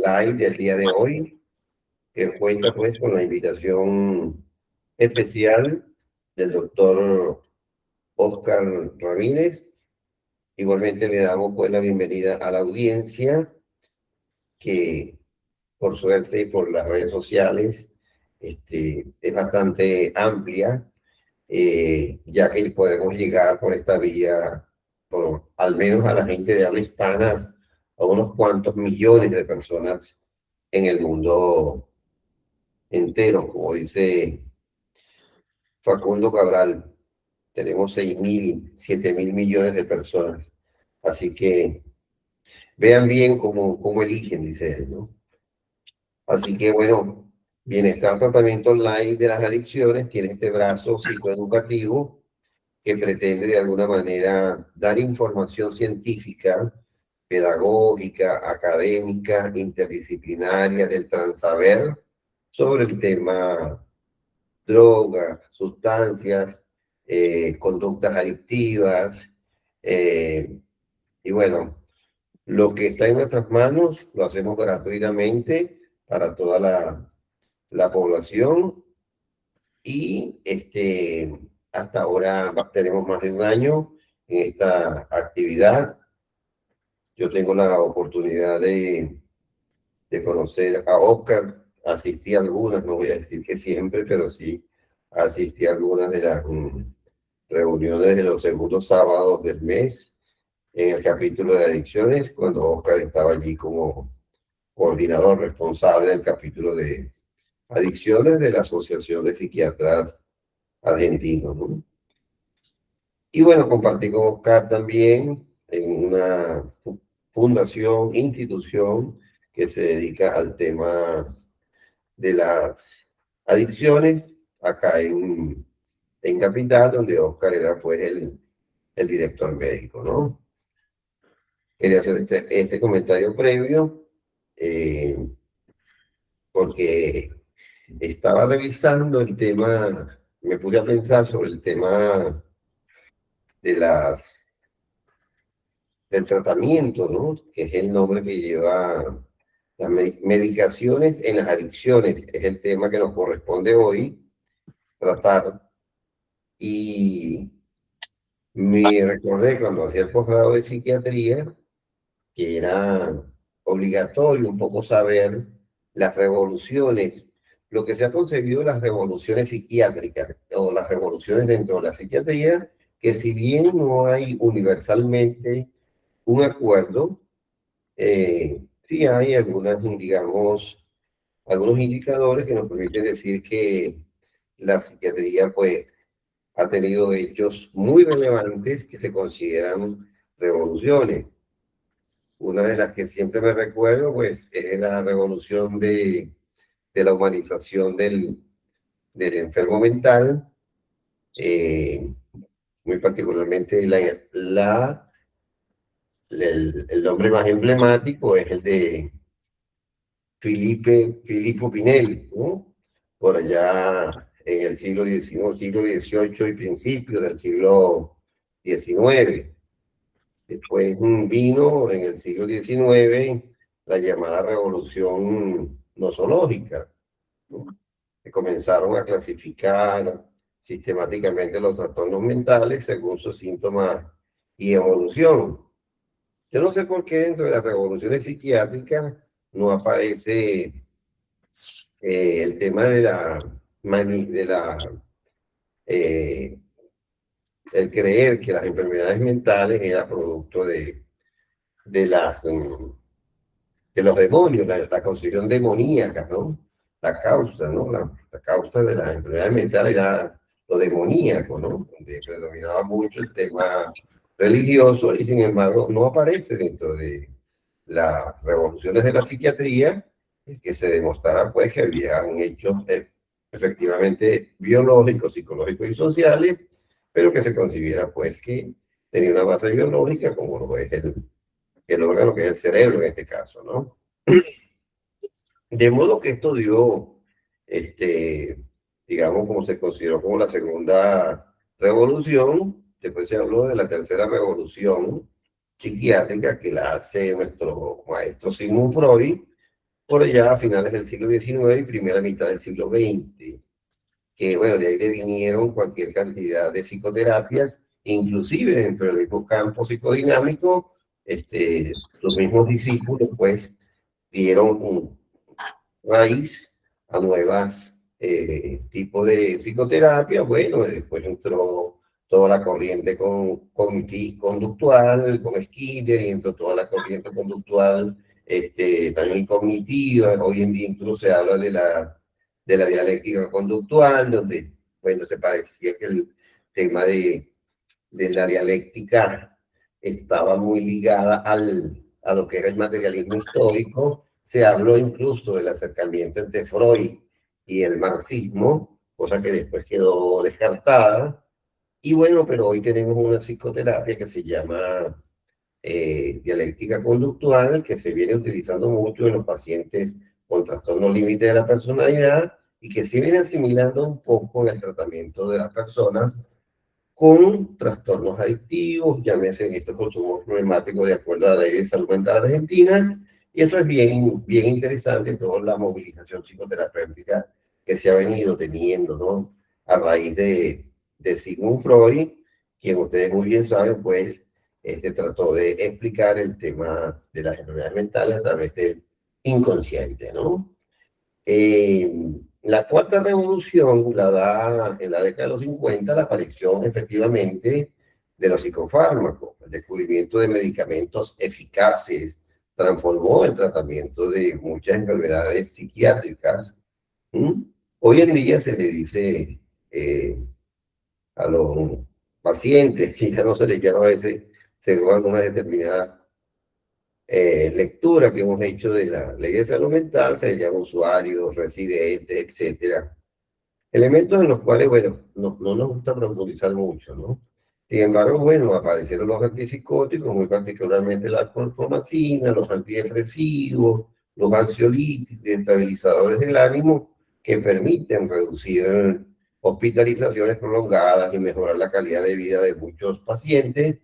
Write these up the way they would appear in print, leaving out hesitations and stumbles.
live del día de hoy, que cuenta pues con la invitación especial del doctor Oscar Ramírez. Igualmente le damos pues la bienvenida a la audiencia que por suerte y por las redes sociales es bastante amplia, ya que podemos llegar por esta vía, por, al menos a la gente de habla hispana, a unos cuantos millones de personas en el mundo entero, como dice Facundo Cabral. Tenemos 6.000, 7.000 millones de personas. Así que vean bien cómo eligen, dice él, ¿no? Así que bueno, Bienestar Tratamiento Online de las Adicciones tiene este brazo psicoeducativo que pretende de alguna manera dar información científica, pedagógica, académica, interdisciplinaria del transaber sobre el tema drogas, sustancias, conductas adictivas, y bueno, lo que está en nuestras manos lo hacemos gratuitamente para toda la población y hasta ahora tenemos más de un año en esta actividad. Yo tengo la oportunidad de conocer a Oscar, asistí a algunas, no voy a decir que siempre, pero sí asistí a algunas de las reuniones de los segundos sábados del mes en el capítulo de adicciones, cuando Oscar estaba allí como coordinador responsable del capítulo de adicciones de la Asociación de Psiquiatras Argentinos, ¿no? Y bueno, compartí con Oscar también en una fundación, institución que se dedica al tema de las adicciones, acá en Capital, donde Oscar era pues el director médico, ¿no? Quería hacer este comentario previo, porque estaba revisando el tema, me puse a pensar sobre el tema de del tratamiento, ¿no? Que es el nombre que lleva las medicaciones en las adicciones, es el tema que nos corresponde hoy tratar. Y me recordé cuando hacía el posgrado de psiquiatría que era obligatorio un poco saber las revoluciones, lo que se ha concebido las revoluciones psiquiátricas o las revoluciones dentro de la psiquiatría, que si bien no hay universalmente un acuerdo, sí hay algunas, digamos, algunos indicadores que nos permiten decir que la psiquiatría pues ha tenido hechos muy relevantes que se consideran revoluciones. Una de las que siempre me recuerdo, pues, es la revolución de la humanización del enfermo mental, eh, muy particularmente el nombre más emblemático es el de Filippo Pinelli, ¿no? Por allá en el siglo XIX, siglo XVIII y principios del siglo XIX. Después vino en el siglo XIX la llamada revolución nosológica, ¿no? Que comenzaron a clasificar sistemáticamente los trastornos mentales según sus síntomas y evolución. Yo no sé por qué dentro de las revoluciones psiquiátricas no aparece el tema de eh, el creer que las enfermedades mentales eran producto de de los demonios, la concepción demoníaca, ¿no? La causa, ¿no? La causa de las enfermedades mentales era lo demoníaco, ¿no? Donde predominaba mucho el tema religioso y sin embargo no aparece dentro de las revoluciones de la psiquiatría que se demostrara pues que habían hechos efectivamente biológicos, psicológicos y sociales, pero que se concibiera pues que tenía una base biológica como lo es el órgano que es el cerebro en este caso, ¿no? De modo que esto dio, digamos, como se consideró como la segunda revolución. Después se habló de la tercera revolución psiquiátrica que la hace nuestro maestro Sigmund Freud, por allá a finales del siglo XIX y primera mitad del siglo XX, que bueno, de ahí devinieron cualquier cantidad de psicoterapias, inclusive dentro del mismo campo psicodinámico, sus mismos discípulos pues dieron raíz a nuevas tipos de psicoterapia. Bueno, después entró toda la corriente conductual, con Skinner, y entró toda la corriente conductual también cognitiva. Hoy en día incluso se habla de la dialéctica conductual, donde, bueno, se parecía que el tema de la dialéctica estaba muy ligada a lo que era el materialismo histórico. Se habló incluso del acercamiento entre Freud y el marxismo, cosa que después quedó descartada. Y bueno, pero hoy tenemos una psicoterapia que se llama dialéctica conductual, que se viene utilizando mucho en los pacientes con trastorno límite de la personalidad y que se viene asimilando un poco en el tratamiento de las personas con trastornos adictivos, llámese en estos consumos problemáticos de acuerdo a la Ley de Salud Mental Argentina. Y eso es bien interesante, toda la movilización psicoterapéutica que se ha venido teniendo, ¿no? A raíz de Sigmund Freud, quien ustedes muy bien saben, pues, trató de explicar el tema de las enfermedades mentales a través del inconsciente, ¿no? La cuarta revolución la da en la década de los 50 la aparición efectivamente de los psicofármacos. El descubrimiento de medicamentos eficaces transformó el tratamiento de muchas enfermedades psiquiátricas. ¿Mm? Hoy en día se le dice a los pacientes, que ya no se les llama a veces, según algunas determinadas lectura que hemos hecho de la ley de salud mental, se llama usuarios, residentes, etcétera. Elementos en los cuales, bueno, no nos gusta profundizar mucho, ¿no? Sin embargo, bueno, aparecieron los antipsicóticos, muy particularmente la clorpromacina, los antidepresivos, los ansiolíticos y estabilizadores del ánimo, que permiten reducir hospitalizaciones prolongadas y mejorar la calidad de vida de muchos pacientes.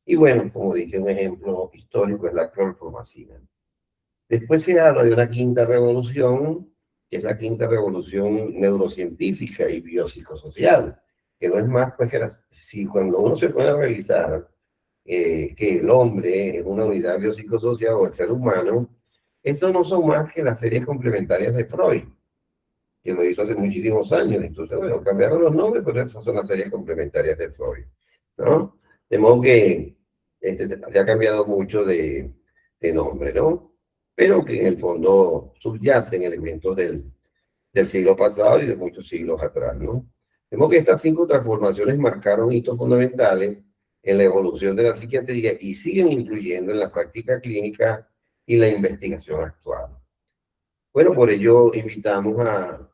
Y bueno, como dije, un ejemplo histórico es la clorpromacina. Después se habla de una quinta revolución, que es la quinta revolución neurocientífica y biopsicosocial, que no es más pues que si cuando uno se puede revisar que el hombre es una unidad biopsicosocial o el ser humano, estos no son más que las series complementarias de Freud, que lo hizo hace muchísimos años. Entonces, bueno, cambiaron los nombres, pero esas son las series complementarias de Freud, ¿no? De modo que se ha cambiado mucho de nombre, ¿no? Pero que en el fondo subyacen elementos del siglo pasado y de muchos siglos atrás, ¿no? De modo que estas cinco transformaciones marcaron hitos fundamentales en la evolución de la psiquiatría y siguen influyendo en la práctica clínica y la investigación actual. Bueno, por ello invitamos a,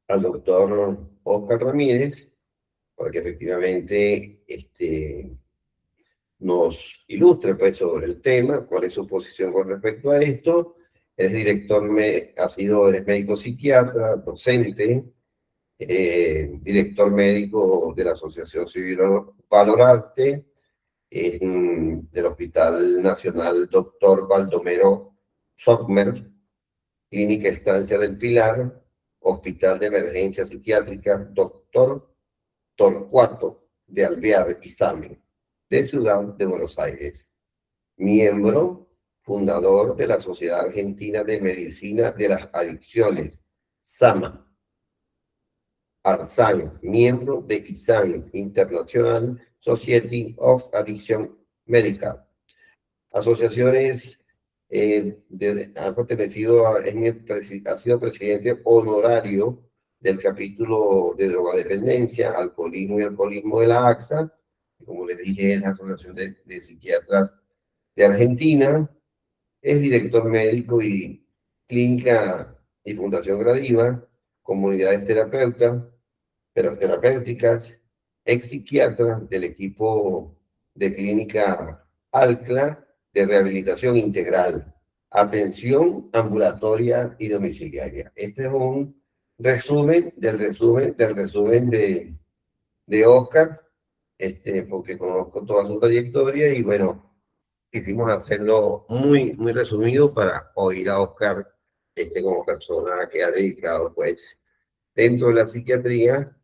al doctor Oscar Ramírez para que efectivamente nos ilustre pues, sobre el tema, cuál es su posición con respecto a esto. Es director, eres médico psiquiatra, docente, director médico de la Asociación Civil Valorarte, del Hospital Nacional Doctor Baldomero Sockmer, Clínica Estancia del Pilar, Hospital de Emergencia Psiquiátrica Doctor Torcuato de Alvear y Sami, de Ciudad de Buenos Aires. Miembro fundador de la Sociedad Argentina de Medicina de las Adicciones, SAMA. Arsan, miembro de ISAN, International Society of Addiction Medical. Asociaciones ha pertenecido ha sido presidente honorario del capítulo de drogadependencia, alcoholismo y alcoholismo de la AXA, que como les dije es la Asociación de Psiquiatras de Argentina. Es director médico y clínica y fundación Gradiva, comunidades terapéuticas, ex psiquiatra del equipo de clínica ALCLA de rehabilitación integral, atención ambulatoria y domiciliaria. Este es un resumen de Oscar, porque conozco toda su trayectoria y bueno, quisimos hacerlo muy, muy resumido para oír a Oscar como persona que ha dedicado, pues, dentro de la psiquiatría,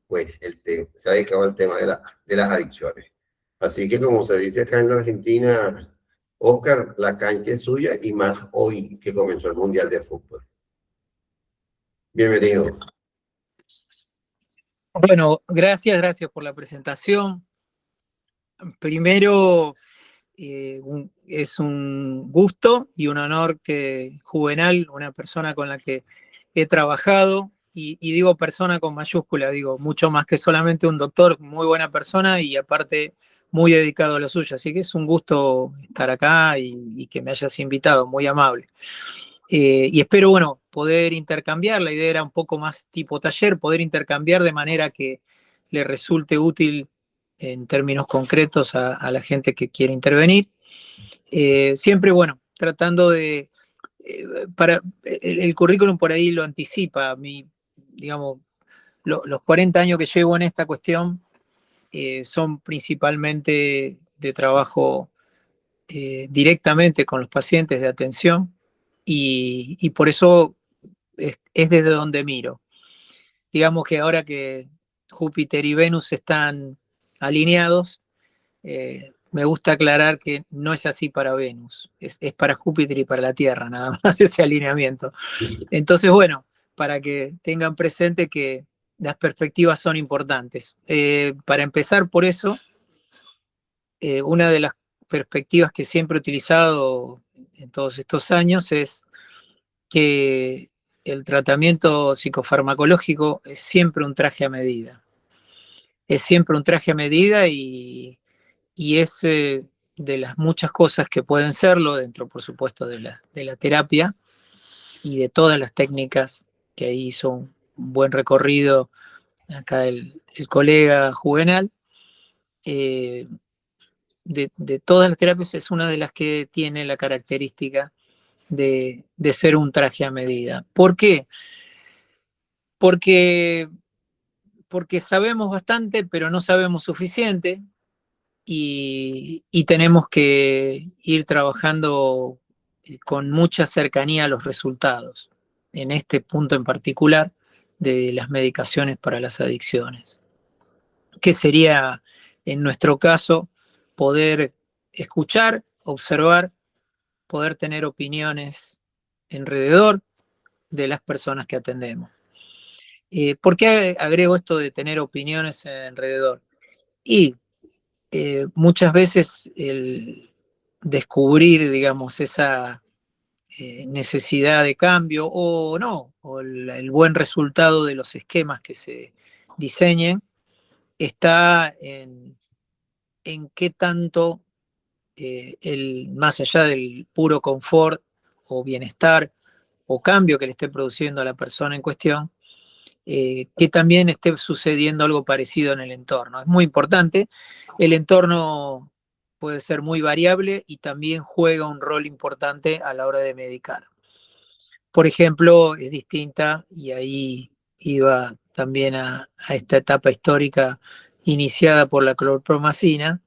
pues, se ha dedicado al tema de las adicciones. Así que, como se dice acá en la Argentina, Oscar, la cancha es suya y más hoy que comenzó el Mundial de Fútbol. Bienvenido. Bueno, gracias por la presentación. Primero, es un gusto y un honor que Juvenal, una persona con la que he trabajado, y digo persona con mayúscula, digo mucho más que solamente un doctor, muy buena persona y aparte muy dedicado a lo suyo. Así que es un gusto estar acá y que me hayas invitado, muy amable. Y espero, bueno, poder intercambiar, la idea era un poco más tipo taller, poder intercambiar de manera que le resulte útil en términos concretos a la gente que quiere intervenir. Siempre, bueno, tratando de, el currículum por ahí lo anticipa, digamos, los 40 años que llevo en esta cuestión son principalmente de trabajo directamente con los pacientes de atención y por eso es desde donde miro. Digamos que ahora que Júpiter y Venus están alineados, me gusta aclarar que no es así para Venus, es para Júpiter y para la Tierra, nada más ese alineamiento. Entonces, bueno, para que tengan presente que las perspectivas son importantes. Para empezar por eso, una de las perspectivas que siempre he utilizado en todos estos años es que el tratamiento psicofarmacológico es siempre un traje a medida. Es siempre un traje a medida y es de las muchas cosas que pueden serlo, dentro por supuesto de la terapia y de todas las técnicas que ahí hizo un buen recorrido acá el colega Juvenal. De todas las terapias es una de las que tiene la característica de ser un traje a medida. ¿Por qué? Porque, porque sabemos bastante, pero no sabemos suficiente y tenemos que ir trabajando con mucha cercanía a los resultados, en este punto en particular de las medicaciones para las adicciones, que sería, en nuestro caso, poder escuchar, observar, poder tener opiniones alrededor de las personas que atendemos. ¿Por qué agrego esto de tener opiniones alrededor? Y muchas veces el descubrir, digamos, esa necesidad de cambio o no, o el buen resultado de los esquemas que se diseñen, está en qué tanto más allá del puro confort o bienestar o cambio que le esté produciendo a la persona en cuestión, que también esté sucediendo algo parecido en el entorno. Es muy importante. El entorno puede ser muy variable y también juega un rol importante a la hora de medicar. Por ejemplo, es distinta, y ahí iba también a esta etapa histórica iniciada por la clorpromacina,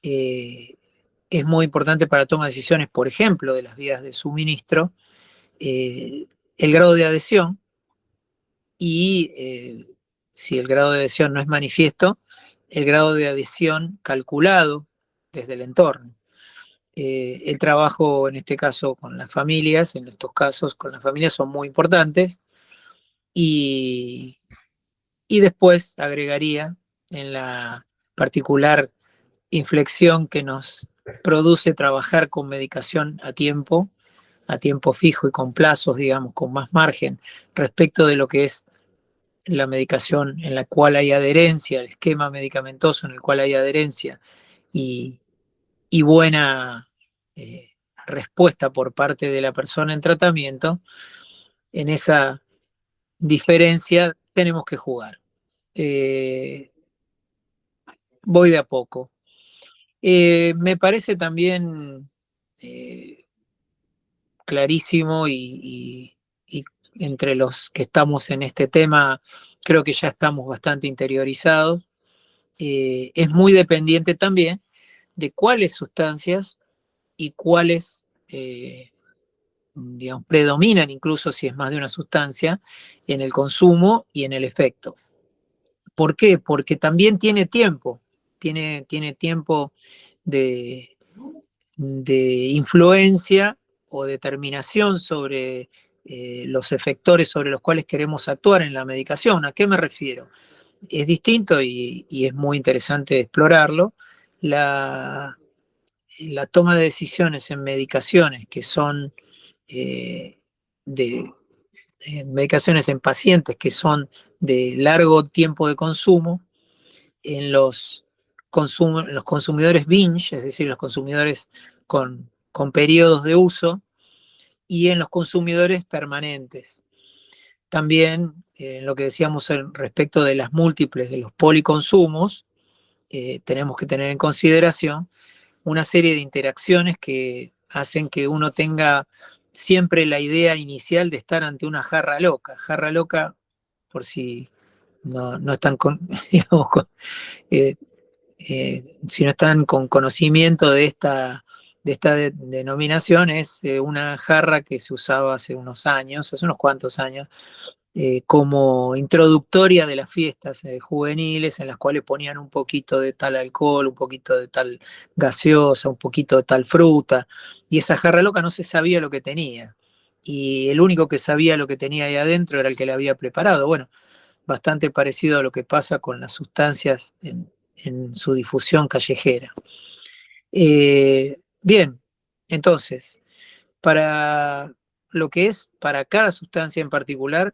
es muy importante para la toma de decisiones, por ejemplo, de las vías de suministro, el grado de adhesión y si el grado de adhesión no es manifiesto, el grado de adhesión calculado desde el entorno. El trabajo, en este caso, con las familias, en estos casos con las familias son muy importantes y, y después agregaría en la particular inflexión que nos produce trabajar con medicación a tiempo fijo y con plazos, digamos, con más margen respecto de lo que es la medicación en la cual hay adherencia, el esquema medicamentoso en el cual hay adherencia y, y buena respuesta por parte de la persona en tratamiento, en esa diferencia tenemos que jugar. Voy de a poco. Me parece también clarísimo y entre los que estamos en este tema, creo que ya estamos bastante interiorizados. Es muy dependiente también de cuáles sustancias y cuáles, digamos, predominan, incluso si es más de una sustancia, en el consumo y en el efecto. ¿Por qué? Porque también tiene tiempo de, de influencia o determinación sobre los efectores sobre los cuales queremos actuar en la medicación. ¿A qué me refiero? Es distinto y es muy interesante explorarlo. La toma de decisiones en medicaciones que son de medicaciones en pacientes que son de largo tiempo de consumo, en los consumidores binge, es decir, los consumidores con periodos de uso, y en los consumidores permanentes. También en lo que decíamos respecto de las múltiples, de los policonsumos, tenemos que tener en consideración una serie de interacciones que hacen que uno tenga siempre la idea inicial de estar ante una jarra loca. Jarra loca, por si no están digamos, eh, si no están con conocimiento de esta denominación, es una jarra que se usaba hace unos años, hace unos cuantos años, como introductoria de las fiestas juveniles, en las cuales ponían un poquito de tal alcohol, un poquito de tal gaseosa, un poquito de tal fruta, y esa jarra loca no se sabía lo que tenía, y el único que sabía lo que tenía ahí adentro era el que la había preparado. Bueno, bastante parecido a lo que pasa con las sustancias en su difusión callejera. Bien, entonces, para lo que es para cada sustancia en particular,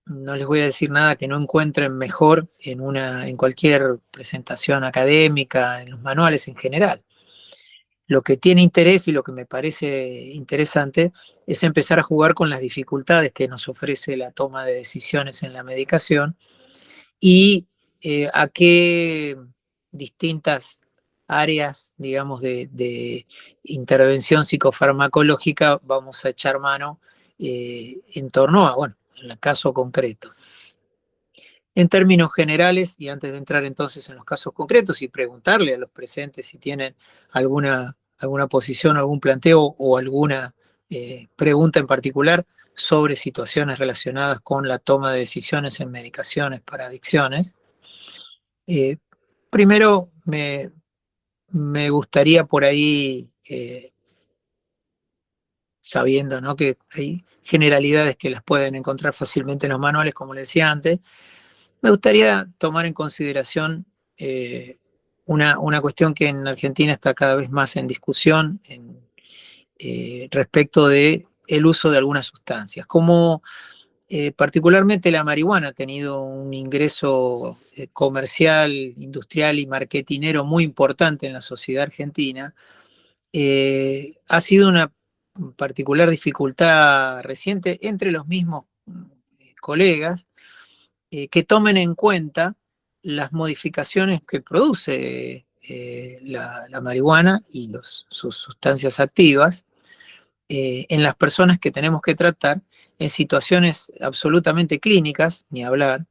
no les voy a decir nada que no encuentren mejor en cualquier presentación académica, en los manuales en general. Lo que tiene interés y lo que me parece interesante es empezar a jugar con las dificultades que nos ofrece la toma de decisiones en la medicación y a qué distintas áreas, digamos, de intervención psicofarmacológica vamos a echar mano en torno a, bueno, en el caso concreto. En términos generales, y antes de entrar entonces en los casos concretos y preguntarle a los presentes si tienen alguna posición, algún planteo o alguna pregunta en particular sobre situaciones relacionadas con la toma de decisiones en medicaciones para adicciones. Primero me gustaría por ahí, sabiendo, ¿no?, que hay generalidades que las pueden encontrar fácilmente en los manuales, como les decía antes, me gustaría tomar en consideración una cuestión que en Argentina está cada vez más en discusión respecto de el uso de algunas sustancias. Como particularmente la marihuana ha tenido un ingreso comercial, industrial y marketinero muy importante en la sociedad argentina, ha sido una particular dificultad reciente entre los mismos colegas que tomen en cuenta las modificaciones que produce la marihuana y sus sustancias activas en las personas que tenemos que tratar en situaciones absolutamente clínicas, ni hablar,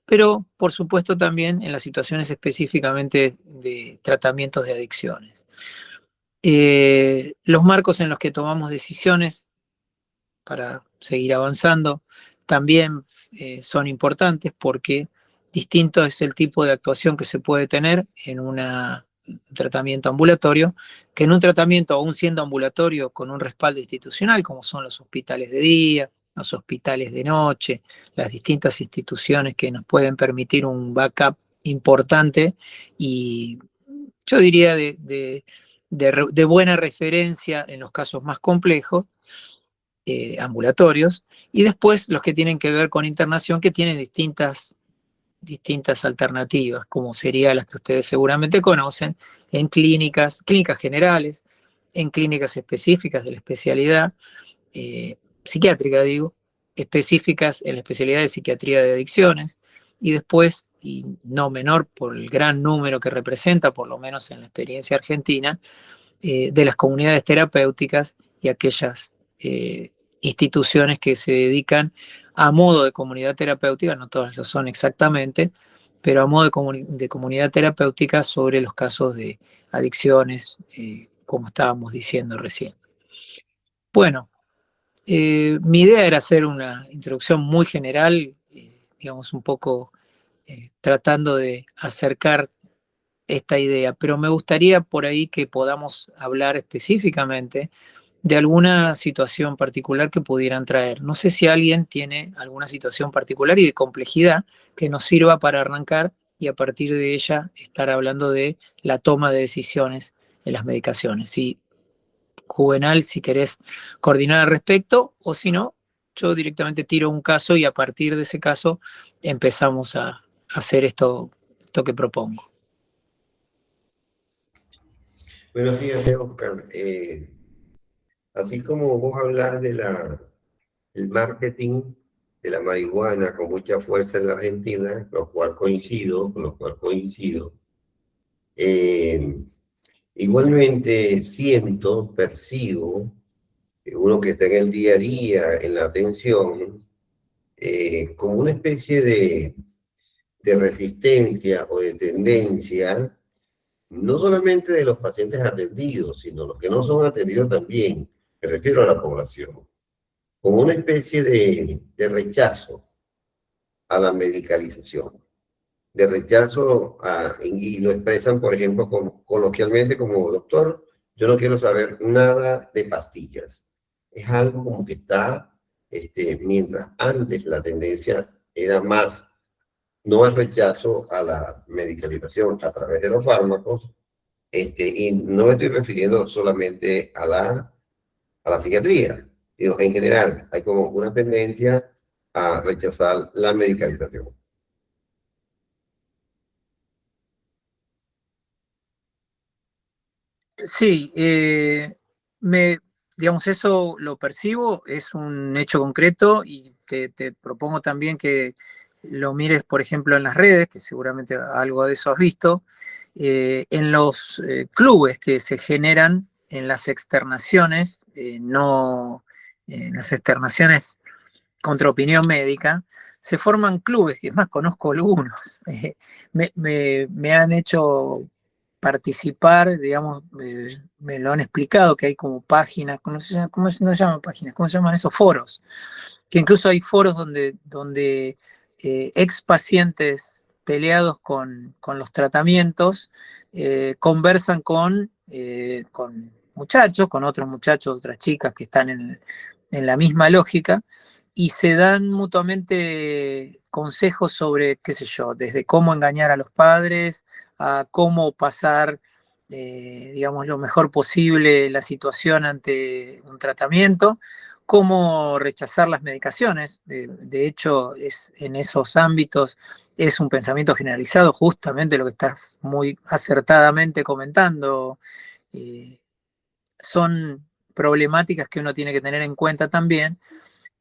pero por supuesto también en las situaciones específicamente de tratamientos de adicciones. Los marcos en los que tomamos decisiones para seguir avanzando también son importantes porque distinto es el tipo de actuación que se puede tener en un tratamiento ambulatorio que en un tratamiento, aún siendo ambulatorio, con un respaldo institucional, como son los hospitales de día, los hospitales de noche, las distintas instituciones que nos pueden permitir un backup importante y yo diría de buena referencia en los casos más complejos, ambulatorios, y después los que tienen que ver con internación, que tienen distintas alternativas, como serían las que ustedes seguramente conocen, en clínicas generales, en clínicas específicas de la especialidad psiquiátrica, digo, específicas en la especialidad de psiquiatría de adicciones, y después, y no menor por el gran número que representa, por lo menos en la experiencia argentina, de las comunidades terapéuticas y aquellas instituciones que se dedican a modo de comunidad terapéutica, no todas lo son exactamente, pero a modo de comunidad terapéutica sobre los casos de adicciones, como estábamos diciendo recién. Bueno, mi idea era hacer una introducción muy general, digamos un poco tratando de acercar esta idea, pero me gustaría por ahí que podamos hablar específicamente de alguna situación particular que pudieran traer. No sé si alguien tiene alguna situación particular y de complejidad que nos sirva para arrancar y a partir de ella estar hablando de la toma de decisiones en las medicaciones. Si Juvenal, si querés coordinar al respecto, o si no, yo directamente tiro un caso y a partir de ese caso empezamos a hacer esto que propongo. Bueno, fíjate, Oscar, así como vos hablas de el marketing de la marihuana con mucha fuerza en la Argentina, con lo cual coincido, eh, igualmente siento, percibo, que uno que está en el día a día, en la atención, como una especie de resistencia o de tendencia, no solamente de los pacientes atendidos, sino los que no son atendidos también, me refiero a la población, como una especie de rechazo a la medicalización, de rechazo y lo expresan, por ejemplo, coloquialmente como doctor, yo no quiero saber nada de pastillas. Es algo como que está, mientras antes la tendencia era más, no al rechazo a la medicalización a través de los fármacos, y no me estoy refiriendo solamente a la psiquiatría, sino en general hay como una tendencia a rechazar la medicalización. Sí, digamos, eso lo percibo, es un hecho concreto y te propongo también que lo mires, por ejemplo, en las redes, que seguramente algo de eso has visto, en los clubes que se generan en las externaciones, no en las externaciones contra opinión médica, se forman clubes, que es más, conozco algunos, me han hecho participar, digamos, me lo han explicado, que hay como páginas, ¿cómo se llaman páginas? ¿Cómo se llaman esos foros? Que incluso hay foros donde ex pacientes peleados con los tratamientos conversan con muchachos, con otros muchachos, otras chicas que están en la misma lógica y se dan mutuamente consejos sobre, qué sé yo, desde cómo engañar a los padres, a cómo pasar, digamos, lo mejor posible la situación ante un tratamiento, cómo rechazar las medicaciones. De hecho, en esos ámbitos es un pensamiento generalizado, justamente lo que estás muy acertadamente comentando. Eh, Son problemáticas que uno tiene que tener en cuenta también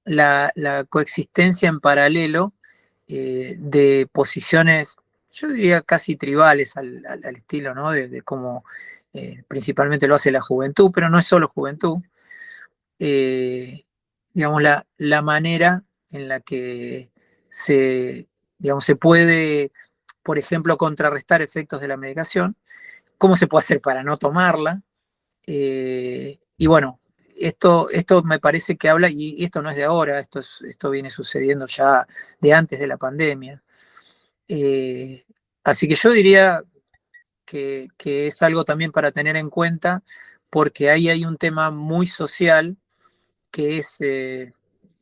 la coexistencia en paralelo de posiciones, yo diría casi tribales al estilo, ¿no? De cómo principalmente lo hace la juventud, pero no es solo juventud. eh, digamos, la manera en la que digamos, se puede, por ejemplo, contrarrestar efectos de la medicación, cómo se puede hacer para no tomarla, y bueno, esto me parece que habla, y esto no es de ahora, esto viene sucediendo ya de antes de la pandemia. Eh, Así que yo diría que es algo también para tener en cuenta, porque ahí hay un tema muy social, que es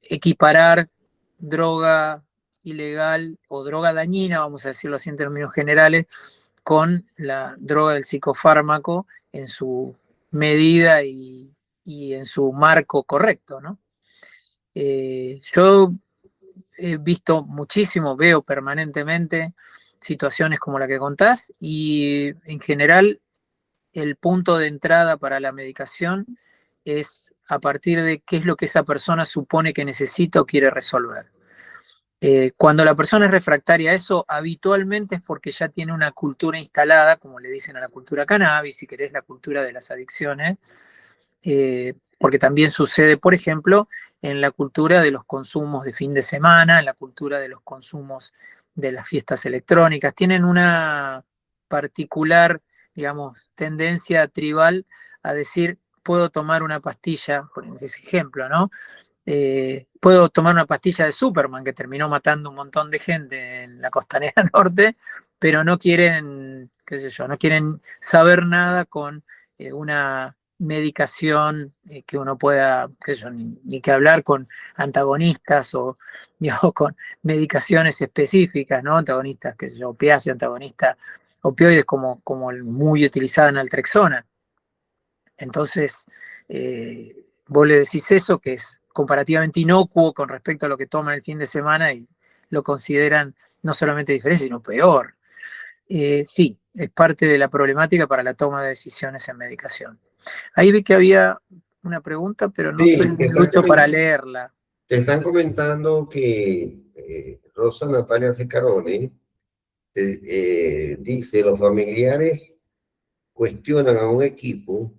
equiparar droga ilegal o droga dañina, vamos a decirlo así en términos generales, con la droga del psicofármaco en su medida y en su marco correcto, ¿no? Yo he visto muchísimo, veo permanentemente situaciones como la que contás y en general el punto de entrada para la medicación es a partir de qué es lo que esa persona supone que necesita o quiere resolver. Cuando la persona es refractaria a eso, habitualmente es porque ya tiene una cultura instalada, como le dicen a la cultura cannabis, si querés, la cultura de las adicciones, porque también sucede, por ejemplo, en la cultura de los consumos de fin de semana, en la cultura de los consumos de las fiestas electrónicas. Tienen una particular, digamos, tendencia tribal a decir, puedo tomar una pastilla, por ese ejemplo, ¿no? Puedo tomar una pastilla de Superman que terminó matando un montón de gente en la costanera norte, pero no quieren, qué sé yo, no quieren saber nada con una medicación que uno pueda, qué sé yo, ni que hablar con antagonistas o digamos, con medicaciones específicas, ¿no? Antagonistas, qué sé yo, opiáceo, antagonista, opioides como el muy utilizada en Altrexona. Entonces, vos le decís eso, que es comparativamente inocuo con respecto a lo que toman el fin de semana y lo consideran no solamente diferente, sino peor. Sí, es parte de la problemática para la toma de decisiones en medicación. Ahí vi que había una pregunta, pero no soy Sí, muy ducho para leerla. te están comentando que Rosa Natalia Cecarone dice, los familiares cuestionan a un equipo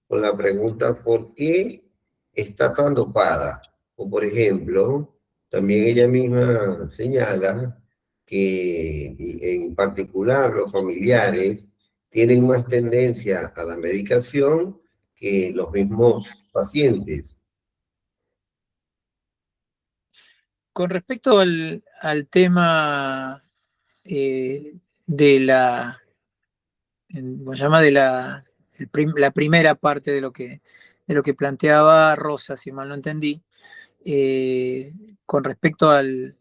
con la pregunta ¿por qué está tan dopada? O por ejemplo, también ella misma señala que en particular los familiares tienen más tendencia a la medicación que los mismos pacientes. Con respecto al tema de la, llama de la primera parte de lo que planteaba Rosa, si mal no entendí, con respecto al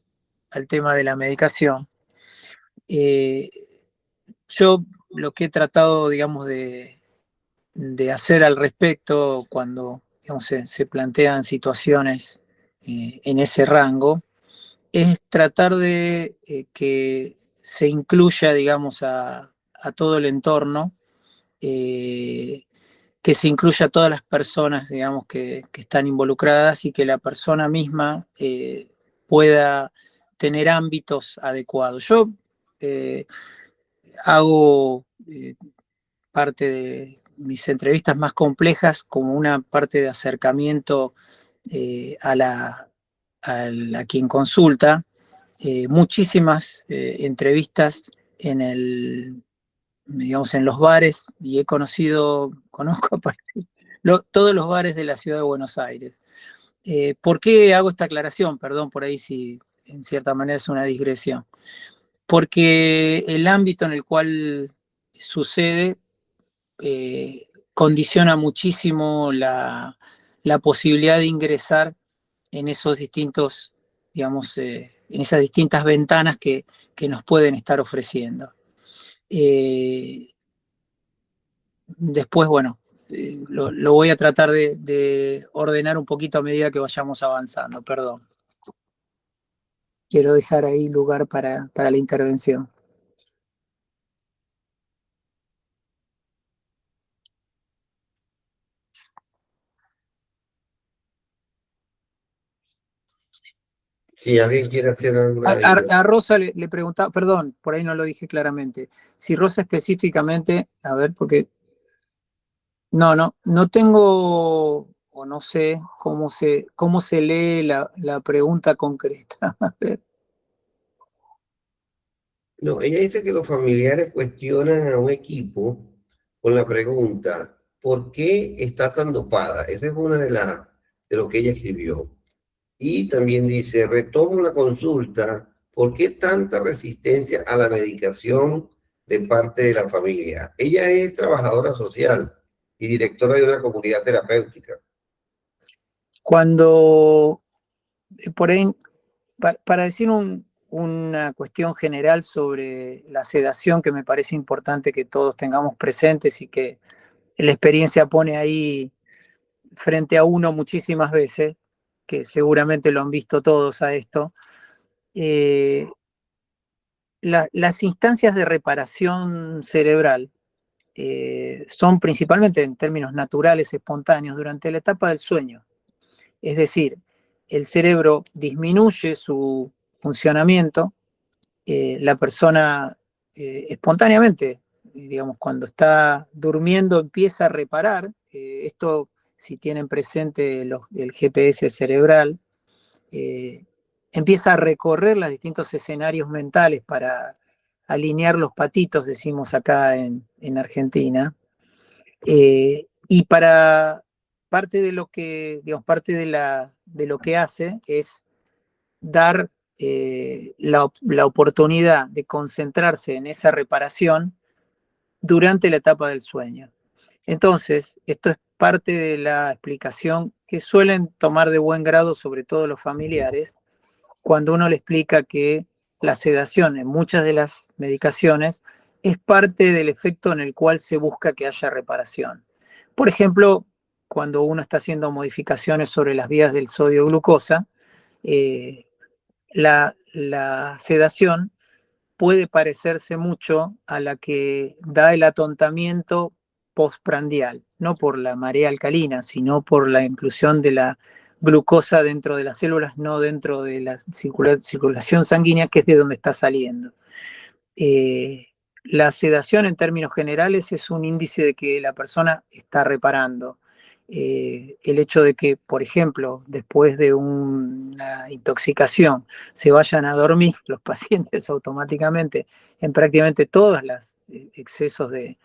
tema de la medicación. Eh, yo lo que he tratado, digamos, de hacer al respecto cuando digamos, se plantean situaciones en ese rango, es tratar de que se incluya, digamos, a todo el entorno, que se incluya a todas las personas, digamos, que están involucradas y que la persona misma pueda tener ámbitos adecuados. Yo eh, hago parte de mis entrevistas más complejas como una parte de acercamiento a quien consulta, muchísimas entrevistas en digamos, en los bares y conozco todos los bares de la ciudad de Buenos Aires. ¿Por qué hago esta aclaración? Perdón, por ahí si en cierta manera es una digresión. Porque el ámbito en el cual sucede condiciona muchísimo la posibilidad de ingresar en esos distintos, digamos, en esas distintas ventanas que nos pueden estar ofreciendo. Después, bueno, lo voy a tratar de ordenar un poquito a medida que vayamos avanzando, perdón. Quiero dejar ahí lugar para la intervención. Si alguien quiere hacer alguna... A Rosa le preguntaba, perdón, por ahí no lo dije claramente, si Rosa específicamente, a ver, porque no tengo, o no sé cómo se lee la pregunta concreta. A ver. No, ella dice que los familiares cuestionan a un equipo con la pregunta, ¿por qué está tan dopada? Esa es una de lo que ella escribió. Y también dice, retomo la consulta, ¿por qué tanta resistencia a la medicación de parte de la familia? Ella es trabajadora social y directora de una comunidad terapéutica. Cuando, por ahí, para decir una cuestión general sobre la sedación que me parece importante que todos tengamos presentes y que la experiencia pone ahí frente a uno muchísimas veces, que seguramente lo han visto todos a esto, eh, las instancias de reparación cerebral son principalmente en términos naturales, espontáneos, durante la etapa del sueño. Es decir, el cerebro disminuye su funcionamiento, la persona espontáneamente, digamos, cuando está durmiendo empieza a reparar, esto si tienen presente el GPS cerebral, empieza a recorrer los distintos escenarios mentales para alinear los patitos, decimos acá en Argentina, y para parte de lo que, digamos, parte de lo que hace es dar la oportunidad de concentrarse en esa reparación durante la etapa del sueño. Entonces, esto es parte de la explicación que suelen tomar de buen grado, sobre todo los familiares, cuando uno le explica que la sedación en muchas de las medicaciones es parte del efecto en el cual se busca que haya reparación. Por ejemplo, cuando uno está haciendo modificaciones sobre las vías del sodio-glucosa, la sedación puede parecerse mucho a la que da el atontamiento postprandial, no por la marea alcalina, sino por la inclusión de la glucosa dentro de las células, no dentro de la circulación sanguínea, que es de donde está saliendo. La sedación en términos generales es un índice de que la persona está reparando. El hecho de que, por ejemplo, después de una intoxicación se vayan a dormir los pacientes automáticamente en prácticamente todos los excesos de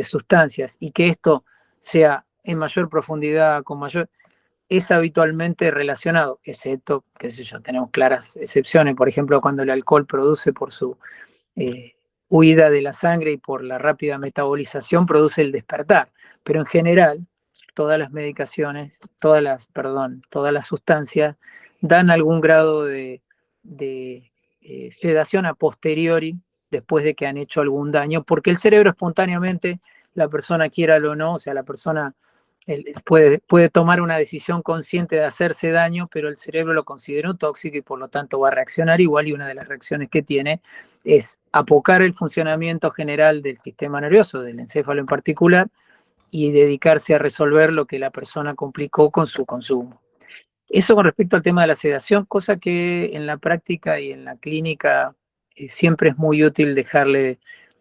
sustancias, y que esto sea en mayor profundidad, con mayor, es habitualmente relacionado, excepto, qué sé yo, tenemos claras excepciones, por ejemplo, cuando el alcohol produce por su huida de la sangre y por la rápida metabolización produce el despertar, pero en general todas las medicaciones, todas las sustancias dan algún grado de sedación a posteriori después de que han hecho algún daño, porque el cerebro espontáneamente, la persona quiéralo o no, o sea, la persona puede tomar una decisión consciente de hacerse daño, pero el cerebro lo considera un tóxico y por lo tanto va a reaccionar igual, y una de las reacciones que tiene es apocar el funcionamiento general del sistema nervioso, del encéfalo en particular, y dedicarse a resolver lo que la persona complicó con su consumo. Eso con respecto al tema de la sedación, cosa que en la práctica y en la clínica siempre es muy útil dejarle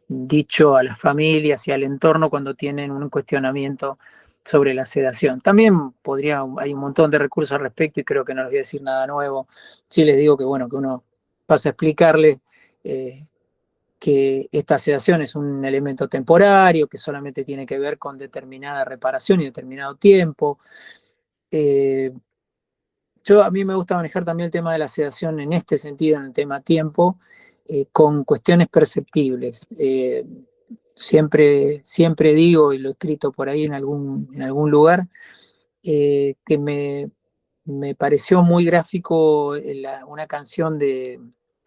dicho a las familias y al entorno cuando tienen un cuestionamiento sobre la sedación. También hay un montón de recursos al respecto y creo que no les voy a decir nada nuevo. Sí les digo que, bueno, que uno pasa a explicarles que esta sedación es un elemento temporario, que solamente tiene que ver con determinada reparación y determinado tiempo. A mí me gusta manejar también el tema de la sedación en este sentido, en el tema tiempo, con cuestiones perceptibles. Siempre digo, y lo he escrito por ahí en algún lugar, que me pareció muy gráfico una canción de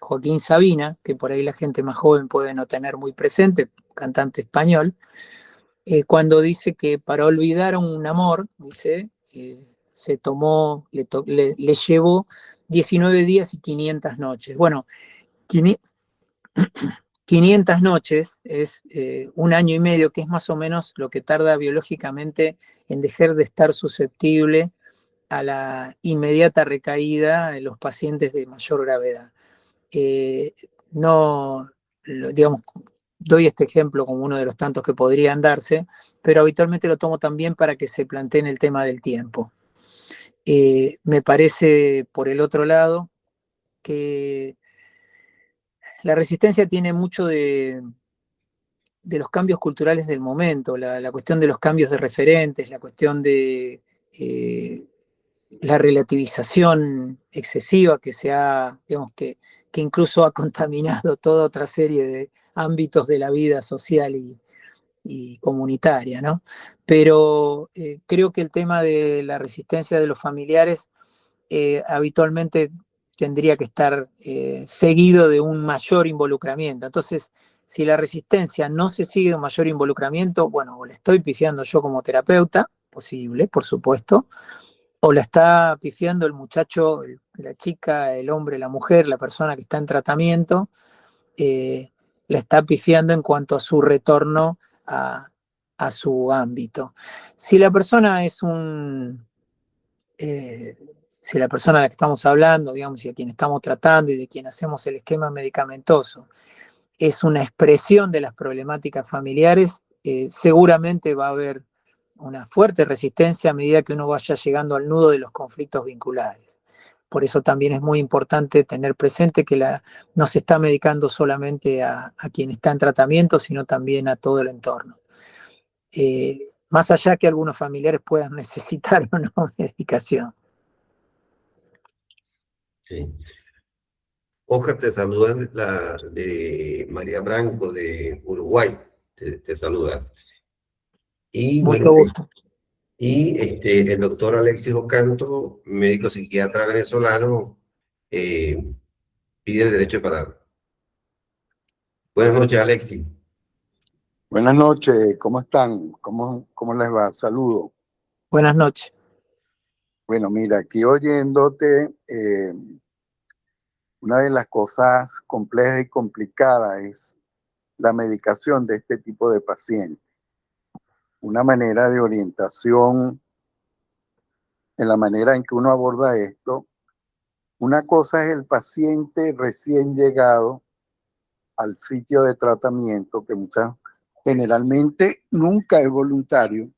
Joaquín Sabina, que por ahí la gente más joven puede no tener muy presente, cantante español, cuando dice que para olvidar un amor, dice, se tomó, le llevó 19 días y 500 noches. Bueno, 500 noches es un año y medio, que es más o menos lo que tarda biológicamente en dejar de estar susceptible a la inmediata recaída en los pacientes de mayor gravedad. No, digamos, doy este ejemplo como uno de los tantos que podrían darse, pero habitualmente lo tomo también para que se planteen el tema del tiempo. Me parece, por el otro lado, que la resistencia tiene mucho de los cambios culturales del momento, la cuestión de los cambios de referentes, la cuestión de la relativización excesiva que digamos, que incluso ha contaminado toda otra serie de ámbitos de la vida social y comunitaria, ¿no? Pero creo que el tema de la resistencia de los familiares habitualmente tendría que estar seguido de un mayor involucramiento. Entonces, si la resistencia no se sigue de un mayor involucramiento, bueno, o le estoy pifiando yo como terapeuta, posible, por supuesto, o la está pifiando el muchacho, la chica, el hombre, la mujer, la persona que está en tratamiento, la está pifiando en cuanto a su retorno a su ámbito. Si la persona es si la persona a la que estamos hablando, digamos, y a quien estamos tratando y de quien hacemos el esquema medicamentoso, es una expresión de las problemáticas familiares, seguramente va a haber una fuerte resistencia a medida que uno vaya llegando al nudo de los conflictos vinculares. Por eso también es muy importante tener presente que no se está medicando solamente a quien está en tratamiento, sino también a todo el entorno. Más allá que algunos familiares puedan necesitar o no medicación. Sí. Oscar, te saluda de María Branco de Uruguay, te saluda. Y bueno, Mucho gusto. el doctor Alexis Ocanto, médico psiquiatra venezolano, pide el derecho de palabra. Buenas noches, Alexis. Buenas noches, ¿cómo están? ¿Cómo les va? Saludos. Buenas noches. Bueno, mira, aquí oyéndote, una de las cosas complejas y complicadas es la medicación de este tipo de pacientes. Una manera de orientación en la manera en que uno aborda esto. Una cosa es el paciente recién llegado al sitio de tratamiento, que generalmente nunca es voluntario.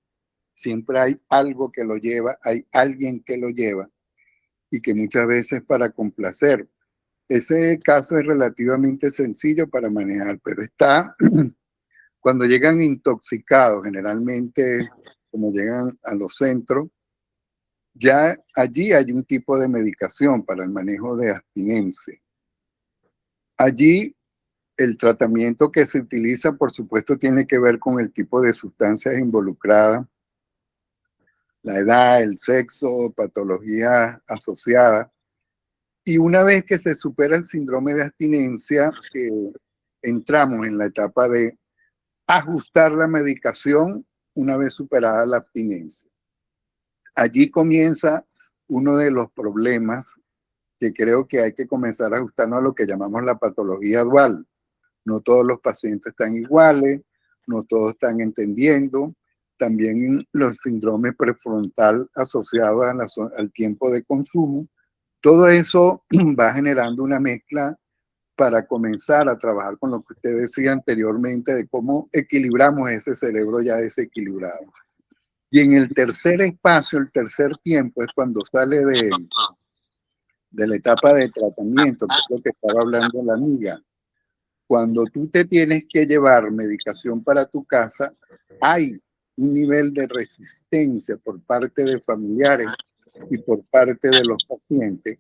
Siempre hay algo que lo lleva, hay alguien que lo lleva y que muchas veces para complacer. Ese caso es relativamente sencillo para manejar, pero está cuando llegan intoxicados, generalmente como llegan a los centros, ya allí hay un tipo de medicación para el manejo de abstinencia. Allí el tratamiento que se utiliza, por supuesto, tiene que ver con el tipo de sustancias involucradas, la edad, el sexo, patologías asociadas. Y una vez que se supera el síndrome de abstinencia, entramos en la etapa de ajustar la medicación una vez superada la abstinencia. Allí comienza uno de los problemas que creo que hay que comenzar a ajustarnos a lo que llamamos la patología dual. No todos los pacientes están iguales, no todos están entendiendo. También los síndromes prefrontal asociados al tiempo de consumo. Todo eso va generando una mezcla para comenzar a trabajar con lo que usted decía anteriormente de cómo equilibramos ese cerebro ya desequilibrado. Y en el tercer espacio, el tercer tiempo, es cuando sale de la etapa de tratamiento, que es lo que estaba hablando la amiga. Cuando tú te tienes que llevar medicación para tu casa, hay un nivel de resistencia por parte de familiares y por parte de los pacientes,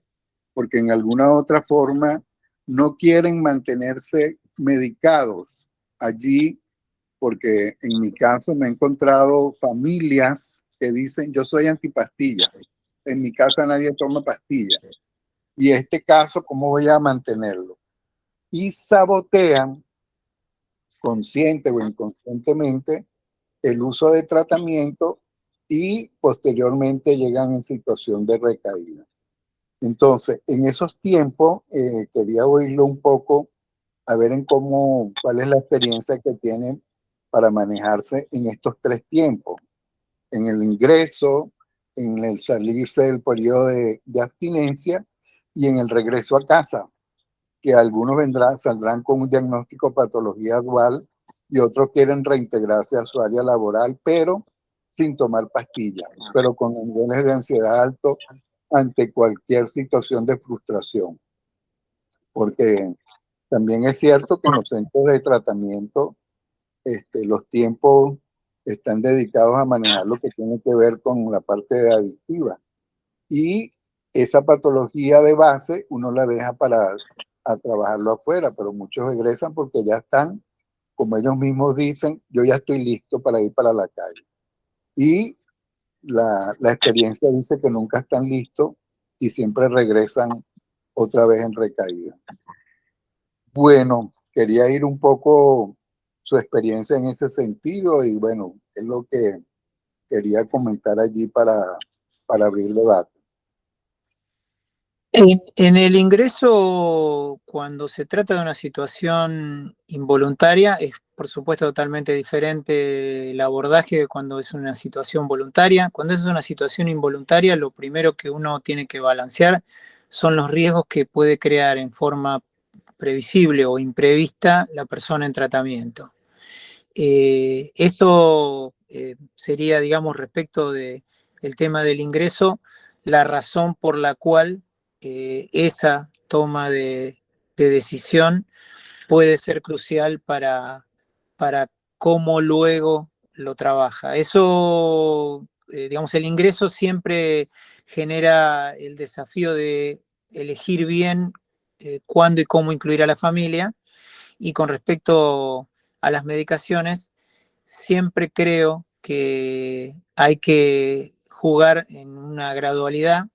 porque en alguna otra forma no quieren mantenerse medicados allí, porque en mi caso me he encontrado familias que dicen, yo soy antipastilla, en mi casa nadie toma pastilla, y este caso, ¿cómo voy a mantenerlo? Y sabotean, consciente o inconscientemente, el uso de tratamiento y posteriormente llegan en situación de recaída. Entonces, en esos tiempos, quería oírlo un poco, a ver cuál es la experiencia que tienen para manejarse en estos tres tiempos, en el ingreso, en el salirse del periodo de abstinencia y en el regreso a casa, que algunos saldrán con un diagnóstico de patología dual y otros quieren reintegrarse a su área laboral, pero sin tomar pastillas, pero con niveles de ansiedad altos ante cualquier situación de frustración. Porque también es cierto que en los centros de tratamiento los tiempos están dedicados a manejar lo que tiene que ver con la parte adictiva. Y esa patología de base uno la deja para trabajarlo afuera, pero muchos egresan porque ya están, como ellos mismos dicen, yo ya estoy listo para ir para la calle. Y la experiencia dice que nunca están listos y siempre regresan otra vez en recaída. Bueno, quería ir un poco su experiencia en ese sentido y bueno, es lo que quería comentar allí para abrir debate. En el ingreso, cuando se trata de una situación involuntaria, es por supuesto totalmente diferente el abordaje de cuando es una situación voluntaria. Cuando es una situación involuntaria, lo primero que uno tiene que balancear son los riesgos que puede crear en forma previsible o imprevista la persona en tratamiento. Eso sería, digamos, respecto del tema del ingreso, la razón por la cual esa toma de decisión puede ser crucial para cómo luego lo trabaja. Eso, digamos, el ingreso siempre genera el desafío de elegir bien cuándo y cómo incluir a la familia. Y con respecto a las medicaciones, siempre creo que hay que jugar en una gradualidad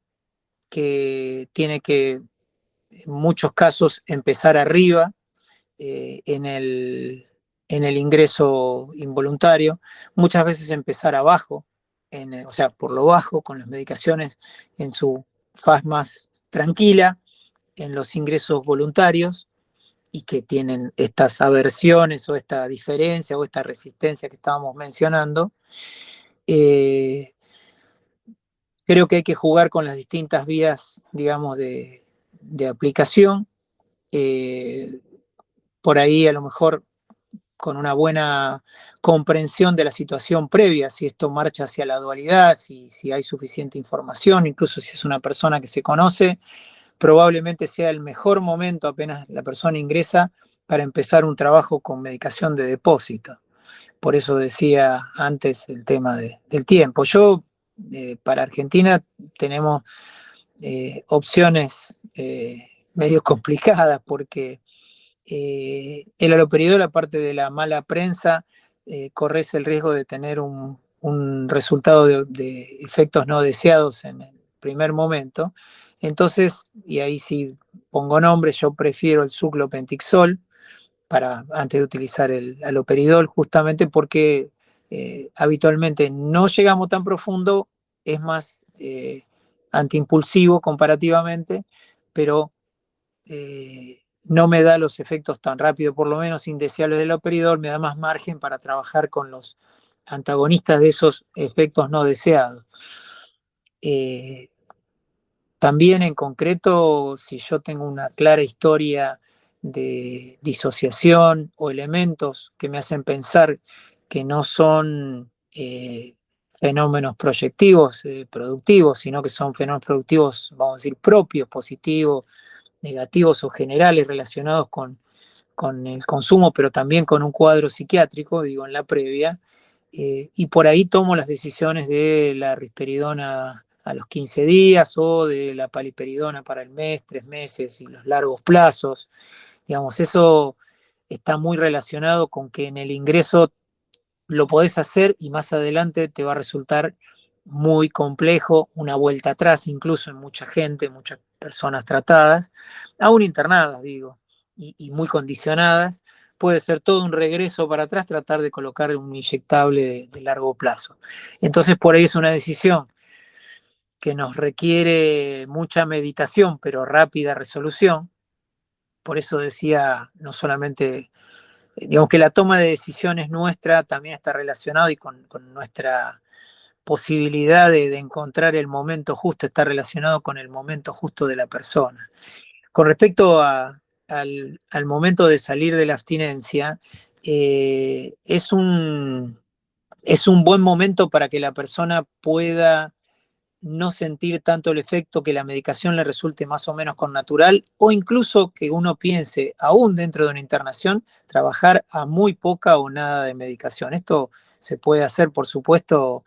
que tiene que, en muchos casos, empezar arriba en el ingreso involuntario, muchas veces empezar abajo, o sea, por lo bajo, con las medicaciones en su faz más tranquila, en los ingresos voluntarios, y que tienen estas aversiones o esta diferencia o esta resistencia que estábamos mencionando. Creo que hay que jugar con las distintas vías, digamos, de aplicación. Por ahí a lo mejor con una buena comprensión de la situación previa, si esto marcha hacia la dualidad, si hay suficiente información, incluso si es una persona que se conoce, probablemente sea el mejor momento apenas la persona ingresa para empezar un trabajo con medicación de depósito. Por eso decía antes el tema del tiempo. Para Argentina tenemos opciones medio complicadas porque el haloperidol, aparte de la mala prensa, corres el riesgo de tener un resultado de efectos no deseados en el primer momento. Entonces, y ahí sí pongo nombre, yo prefiero el suclopentixol antes de utilizar el haloperidol, justamente porque habitualmente no llegamos tan profundo, es más antiimpulsivo comparativamente, pero no me da los efectos tan rápido, por lo menos indeseables del haloperidol, me da más margen para trabajar con los antagonistas de esos efectos no deseados. También en concreto, si yo tengo una clara historia de disociación o elementos que me hacen pensar que no son fenómenos proyectivos, productivos, sino que son fenómenos productivos, vamos a decir, propios, positivos, negativos o generales relacionados con el consumo, pero también con un cuadro psiquiátrico, digo, en la previa, y por ahí tomo las decisiones de la risperidona a los 15 días o de la paliperidona para el mes, 3 meses y los largos plazos. Digamos, eso está muy relacionado con que en el ingreso lo podés hacer y más adelante te va a resultar muy complejo, una vuelta atrás incluso en mucha gente, muchas personas tratadas, aún internadas, digo, y muy condicionadas, puede ser todo un regreso para atrás tratar de colocar un inyectable de largo plazo. Entonces por ahí es una decisión que nos requiere mucha meditación, pero rápida resolución. Por eso decía, no solamente, digamos que la toma de decisiones nuestra también está relacionada y con nuestra posibilidad de encontrar el momento justo, está relacionado con el momento justo de la persona. Con respecto al momento de salir de la abstinencia, es un buen momento para que la persona pueda no sentir tanto el efecto, que la medicación le resulte más o menos con natural, o incluso que uno piense, aún dentro de una internación, trabajar a muy poca o nada de medicación. Esto se puede hacer, por supuesto,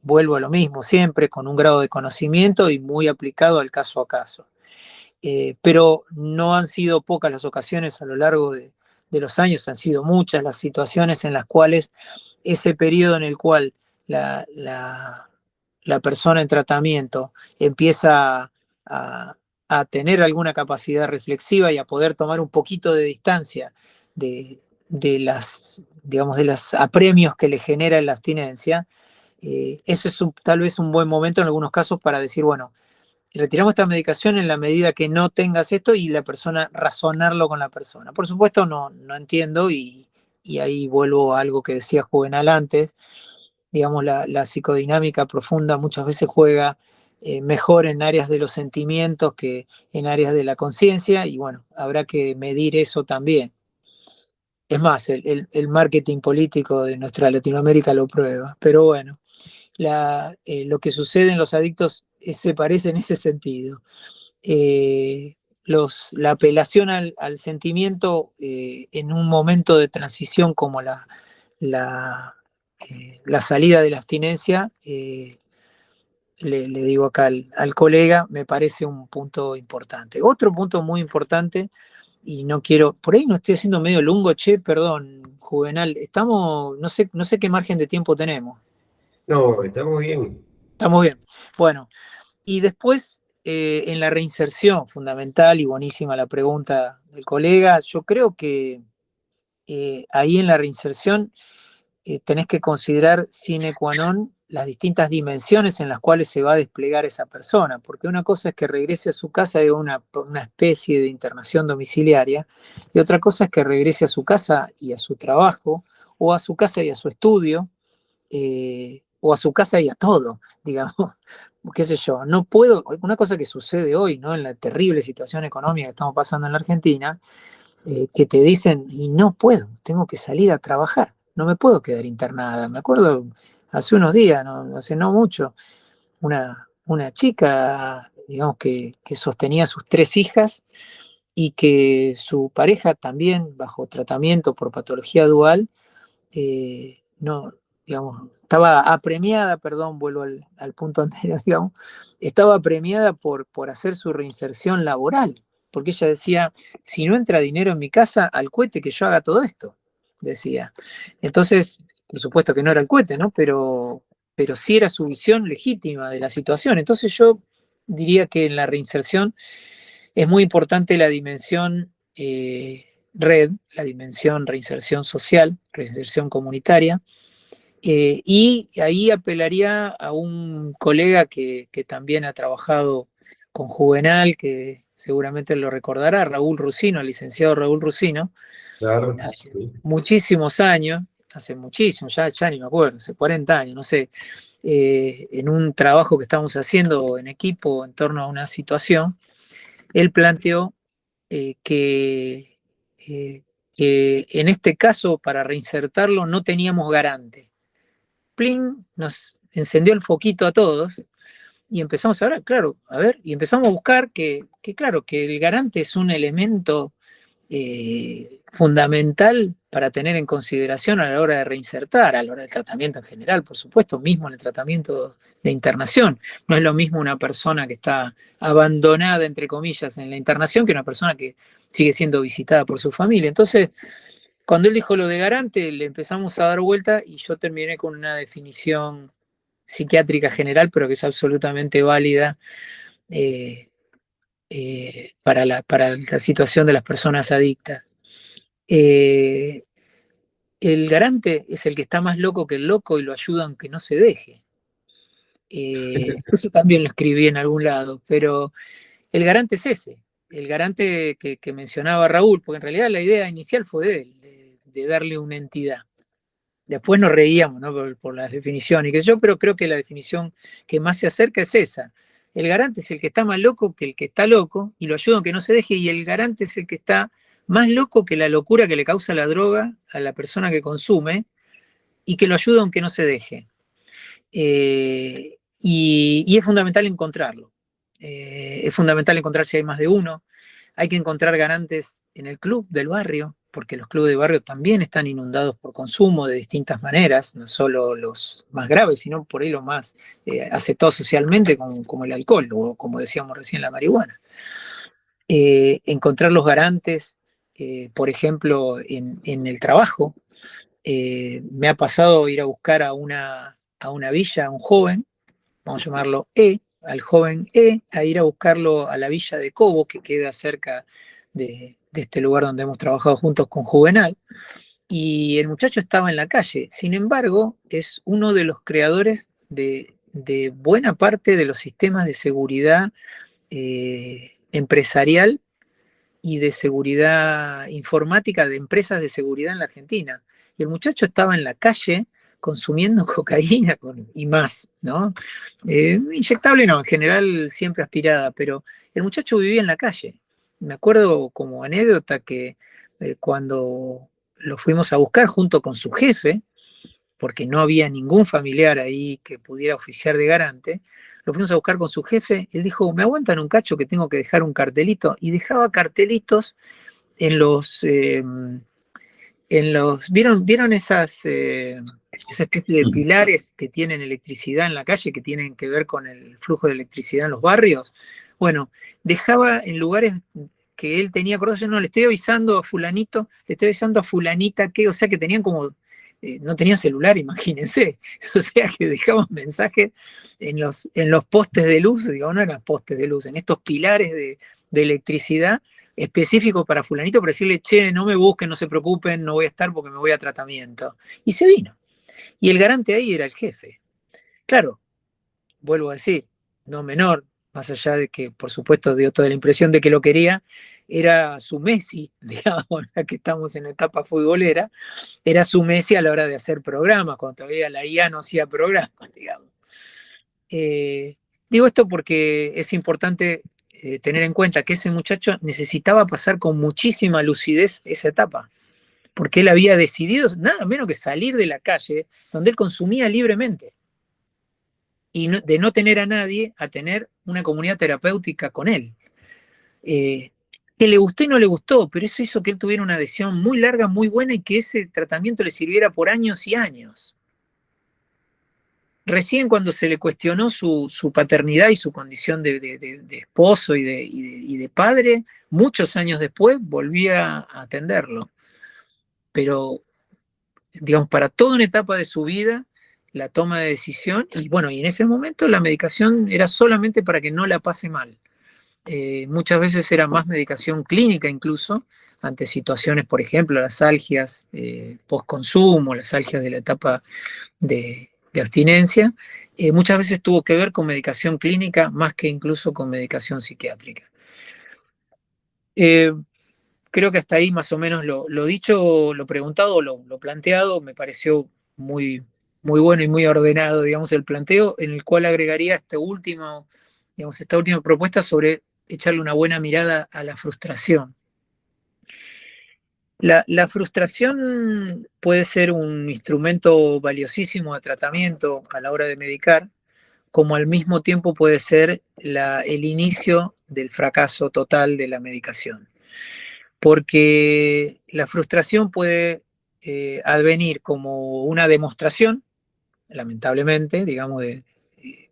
vuelvo a lo mismo, siempre con un grado de conocimiento y muy aplicado al caso a caso. Pero no han sido pocas las ocasiones a lo largo de los años, han sido muchas las situaciones en las cuales ese periodo en el cual la persona en tratamiento empieza a tener alguna capacidad reflexiva y a poder tomar un poquito de distancia de las, digamos, de los apremios que le genera la abstinencia, eso es tal vez un buen momento en algunos casos para decir, bueno, retiramos esta medicación en la medida que no tengas esto, y la persona, razonarlo con la persona. Por supuesto no entiendo, y ahí vuelvo a algo que decía Juvenal antes, digamos, la psicodinámica profunda muchas veces juega mejor en áreas de los sentimientos que en áreas de la conciencia, y bueno, habrá que medir eso también. Es más, el marketing político de nuestra Latinoamérica lo prueba, pero bueno, lo que sucede en los adictos se parece en ese sentido. La apelación al sentimiento en un momento de transición como la salida de la abstinencia, le digo acá al colega, me parece un punto importante. Otro punto muy importante, y no quiero, por ahí no estoy haciendo medio lungo, perdón, Juvenal, no sé qué margen de tiempo tenemos. No, estamos bien. Estamos bien. Bueno, y después, en la reinserción, fundamental y buenísima la pregunta del colega, yo creo que ahí en la reinserción tenés que considerar sine qua non las distintas dimensiones en las cuales se va a desplegar esa persona, porque una cosa es que regrese a su casa de una especie de internación domiciliaria, y otra cosa es que regrese a su casa y a su trabajo, o a su casa y a su estudio, o a su casa y a todo, digamos, qué sé yo, no puedo, una cosa que sucede hoy, ¿no? En la terrible situación económica que estamos pasando en la Argentina, que te dicen, y no puedo, tengo que salir a trabajar, no me puedo quedar internada. Me acuerdo hace unos días, no, hace no mucho, una chica, digamos, que sostenía a sus 3 hijas y que su pareja también, bajo tratamiento por patología dual, no, digamos, estaba apremiada, perdón, vuelvo al punto anterior, digamos, estaba apremiada por hacer su reinserción laboral, porque ella decía, si no entra dinero en mi casa, al cohete que yo haga todo esto, decía. Entonces, por supuesto que no era el cohete, ¿no? Pero sí era su visión legítima de la situación. Entonces yo diría que en la reinserción es muy importante la dimensión red, la dimensión reinserción social, reinserción comunitaria, y ahí apelaría a un colega que también ha trabajado con Juvenal, que seguramente lo recordará, Raúl Rusino, el licenciado Raúl Rusino, Claro. hace Sí. muchísimos años, hace muchísimo, ya ni me acuerdo, hace 40 años, no sé, en un trabajo que estábamos haciendo en equipo en torno a una situación, él planteó que, eh, que en este caso para reinsertarlo no teníamos garante. Plin nos encendió el foquito a todos y empezamos a hablar, claro, a ver, y empezamos a buscar claro, que el garante es un elemento fundamental para tener en consideración a la hora de reinsertar, a la hora del tratamiento en general, por supuesto, mismo en el tratamiento de internación. No es lo mismo una persona que está abandonada, entre comillas, en la internación que una persona que sigue siendo visitada por su familia. Entonces, cuando él dijo lo de garante, le empezamos a dar vuelta y yo terminé con una definición psiquiátrica general, pero que es absolutamente válida para la situación de las personas adictas. El garante es el que está más loco que el loco y lo ayuda aunque no se deje. Eso también lo escribí en algún lado, pero el garante es ese, el garante que mencionaba Raúl, porque en realidad la idea inicial fue de él, de darle una entidad. Después nos reíamos, ¿no? por las definiciones, que yo, pero creo que la definición que más se acerca es esa. El garante es el que está más loco que el que está loco y lo ayuda aunque no se deje, y el garante es el que está más loco que la locura que le causa la droga a la persona que consume y que lo ayuda aunque no se deje. Y es fundamental encontrarlo. Es fundamental encontrar si hay más de uno. Hay que encontrar garantes en el club del barrio, porque los clubes de barrio también están inundados por consumo de distintas maneras, no solo los más graves, sino por ahí los más aceptados socialmente, como el alcohol, o como decíamos recién, la marihuana. Encontrar los garantes, por ejemplo, en el trabajo. Me ha pasado ir a buscar a una villa, a un joven, vamos a llamarlo al joven a ir a buscarlo a la villa de Cobo, que queda cerca de este lugar donde hemos trabajado juntos con Juvenal, y el muchacho estaba en la calle. Sin embargo, es uno de los creadores de buena parte de los sistemas de seguridad empresarial y de seguridad informática de empresas de seguridad en la Argentina. Y el muchacho estaba en la calle consumiendo cocaína y más, ¿no? Inyectable no, en general siempre aspirada, pero el muchacho vivía en la calle. Me acuerdo como anécdota que cuando lo fuimos a buscar junto con su jefe, porque no había ningún familiar ahí que pudiera oficiar de garante, lo fuimos a buscar con su jefe, él dijo, ¿me aguantan un cacho que tengo que dejar un cartelito? Y dejaba cartelitos en ¿vieron esa especie de pilares que tienen electricidad en la calle, que tienen que ver con el flujo de electricidad en los barrios? Bueno, dejaba en lugares que él tenía acordado, yo no le estoy avisando a fulanito, le estoy avisando a fulanita que, o sea, que tenían como, no tenían celular, imagínense, o sea, que dejaban mensajes en los postes de luz, digo, no eran postes de luz, en estos pilares de electricidad, específico para fulanito, para decirle, che, no me busquen, no se preocupen, no voy a estar porque me voy a tratamiento. Y se vino. Y el garante ahí era el jefe. Claro, vuelvo a decir, no menor, más allá de que, por supuesto, dio toda la impresión de que lo quería, era su Messi, digamos, ya que estamos en etapa futbolera, era su Messi a la hora de hacer programas, cuando todavía la IA no hacía programas, digamos. Digo esto porque es importante tener en cuenta que ese muchacho necesitaba pasar con muchísima lucidez esa etapa, porque él había decidido nada menos que salir de la calle donde él consumía libremente y de no tener a nadie a tener una comunidad terapéutica con él. Que le gustó y no le gustó, pero eso hizo que él tuviera una adhesión muy larga, muy buena y que ese tratamiento le sirviera por años y años. Recién cuando se le cuestionó su paternidad y su condición de esposo y de padre, muchos años después volvía a atenderlo. Pero, digamos, para toda una etapa de su vida, la toma de decisión, y bueno, y en ese momento la medicación era solamente para que no la pase mal. Muchas veces era más medicación clínica incluso, ante situaciones, por ejemplo, las algias post-consumo, las algias de la etapa de abstinencia, muchas veces tuvo que ver con medicación clínica más que incluso con medicación psiquiátrica. Creo que hasta ahí más o menos lo dicho, lo preguntado, lo planteado, me pareció muy, muy bueno y muy ordenado, digamos, el planteo, en el cual agregaría esta última propuesta sobre echarle una buena mirada a la frustración. La frustración puede ser un instrumento valiosísimo de tratamiento a la hora de medicar, como al mismo tiempo puede ser el inicio del fracaso total de la medicación. Porque la frustración puede advenir como una demostración, lamentablemente, digamos,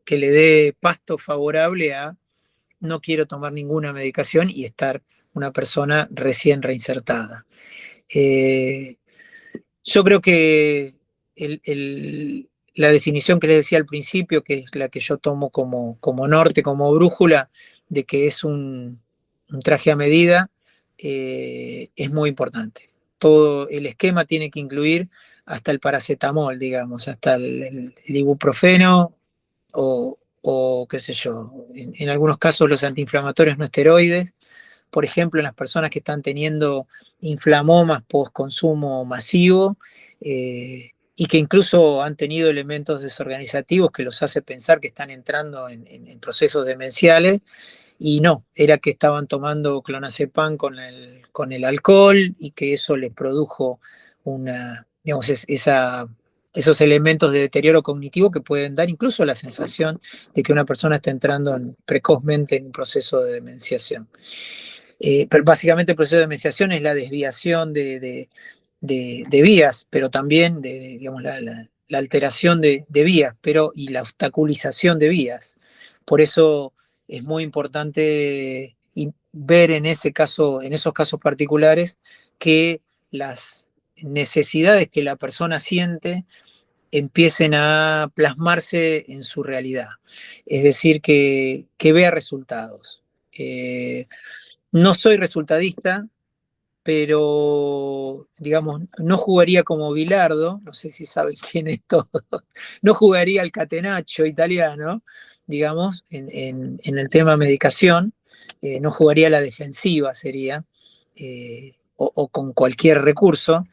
que le dé pasto favorable a no quiero tomar ninguna medicación y estar una persona recién reinsertada. Yo creo que la definición que les decía al principio, que es la que yo tomo como norte, como brújula, de que es un traje a medida, es muy importante. Todo el esquema tiene que incluir hasta el paracetamol, digamos, hasta el ibuprofeno o qué sé yo, en algunos casos los antiinflamatorios no esteroides, por ejemplo, en las personas que están teniendo inflamomas post-consumo masivo y que incluso han tenido elementos desorganizativos que los hace pensar que están entrando en procesos demenciales, y no, era que estaban tomando clonazepam con el alcohol y que eso les produjo digamos, esos elementos de deterioro cognitivo que pueden dar incluso la sensación de que una persona está entrando precozmente en un proceso de demenciación. Pero básicamente el proceso de demenciación es la desviación de vías, pero también digamos, la alteración de vías y la obstaculización de vías. Por eso es muy importante ver en esos casos particulares, que las necesidades que la persona siente empiecen a plasmarse en su realidad. Es decir, que vea resultados. No soy resultadista, pero, digamos, no jugaría como Bilardo, no sé si saben quién es todo, no jugaría al catenaccio italiano, digamos, en el tema medicación, no jugaría a la defensiva, sería, o con cualquier recurso,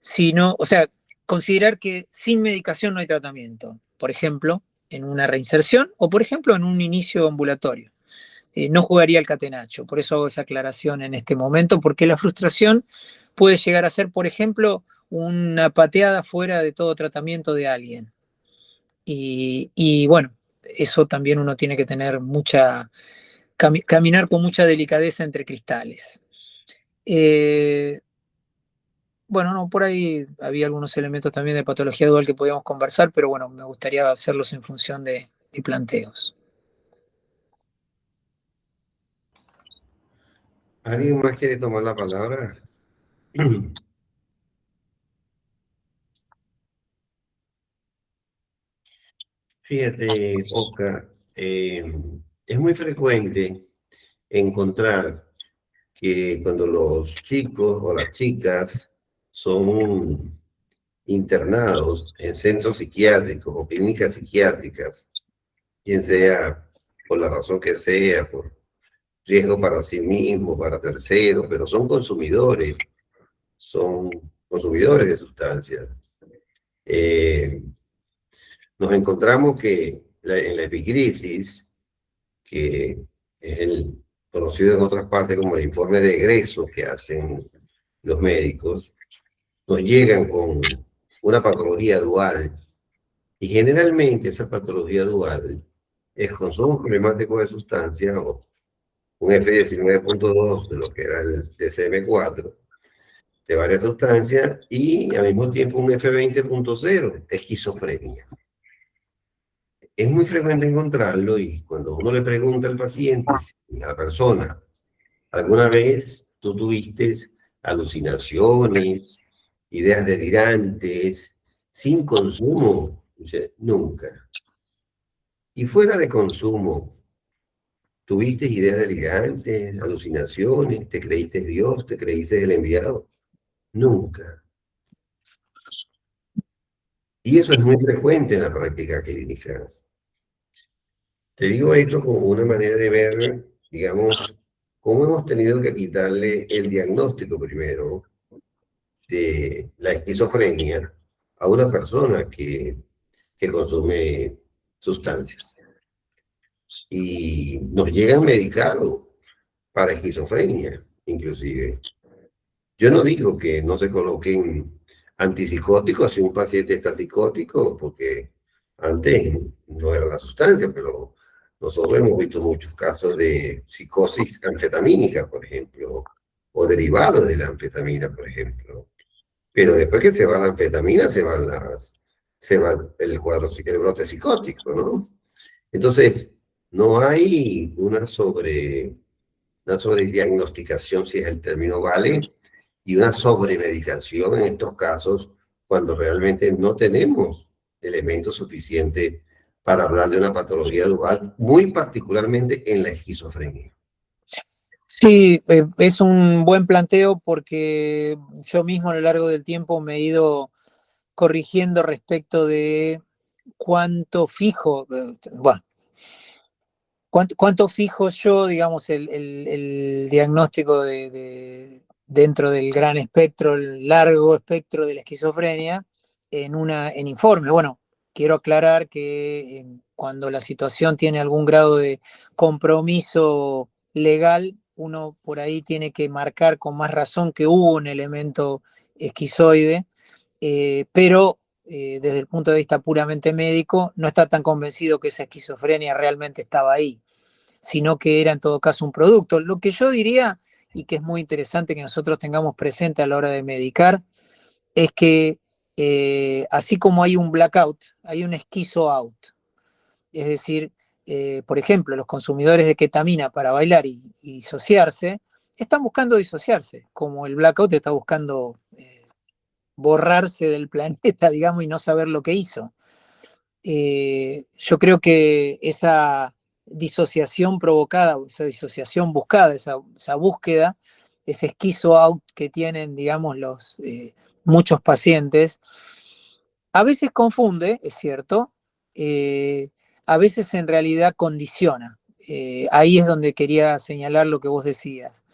sino, o sea, considerar que sin medicación no hay tratamiento, por ejemplo, en una reinserción o, por ejemplo, en un inicio ambulatorio. No jugaría al catenaccio, por eso hago esa aclaración en este momento, porque la frustración puede llegar a ser, por ejemplo, una pateada fuera de todo tratamiento de alguien. Y bueno, eso también uno tiene que tener caminar con mucha delicadeza entre cristales. Bueno, no, por ahí había algunos elementos también de patología dual que podíamos conversar, pero bueno, me gustaría hacerlos en función de planteos. ¿Alguien más quiere tomar la palabra? Fíjate, Oscar, es muy frecuente encontrar que cuando los chicos o las chicas son internados en centros psiquiátricos o clínicas psiquiátricas, quien sea por la razón que sea, por riesgo para sí mismo, para terceros, pero son consumidores de sustancias. Nos encontramos que en la epicrisis, que es el conocido en otras partes como el informe de egreso que hacen los médicos, nos llegan con una patología dual. Y generalmente esa patología dual es consumo problemático de sustancias o un F19.2 de lo que era el DCM4 de varias sustancias y al mismo tiempo un F20.0, esquizofrenia. Es muy frecuente encontrarlo y cuando uno le pregunta al paciente, a la persona, ¿alguna vez tú tuviste alucinaciones, ideas delirantes, sin consumo? Dice, nunca. Y fuera de consumo, ¿tuviste ideas delirantes, alucinaciones? ¿Te creíste Dios? ¿Te creíste el enviado? Nunca. Y eso es muy frecuente en la práctica clínica. Te digo esto como una manera de ver, digamos, cómo hemos tenido que quitarle el diagnóstico primero de la esquizofrenia a una persona que consume sustancias. Y nos llegan medicados para esquizofrenia, inclusive. Yo no digo que no se coloquen antipsicóticos si un paciente está psicótico, porque antes no era la sustancia, pero nosotros hemos visto muchos casos de psicosis anfetamínica, por ejemplo, o derivados de la anfetamina, por ejemplo. Pero después que se va la anfetamina, se va el cuadro, el brote psicótico, ¿no? Entonces, no hay una sobrediagnosticación, si es el término vale, y una sobremedicación en estos casos cuando realmente no tenemos elementos suficientes para hablar de una patología dual, muy particularmente en la esquizofrenia. Sí, es un buen planteo porque yo mismo a lo largo del tiempo me he ido corrigiendo respecto de cuánto fijo, bueno, cuánto fijo yo, digamos, el diagnóstico dentro del gran espectro, el largo espectro de la esquizofrenia en informe. Bueno, quiero aclarar que cuando la situación tiene algún grado de compromiso legal, uno por ahí tiene que marcar con más razón que hubo un elemento esquizoide, pero desde el punto de vista puramente médico, no está tan convencido que esa esquizofrenia realmente estaba ahí, sino que era en todo caso un producto. Lo que yo diría, y que es muy interesante que nosotros tengamos presente a la hora de medicar, es que así como hay un blackout, hay un esquizo out. Es decir, por ejemplo, los consumidores de ketamina para bailar y disociarse, están buscando disociarse, como el blackout está buscando borrarse del planeta, digamos, y no saber lo que hizo. Yo creo que esa disociación provocada, esa disociación buscada, esa búsqueda, ese esquizo out que tienen, digamos, muchos pacientes, a veces confunde, es cierto, a veces en realidad condiciona. Ahí es donde quería señalar lo que vos decías.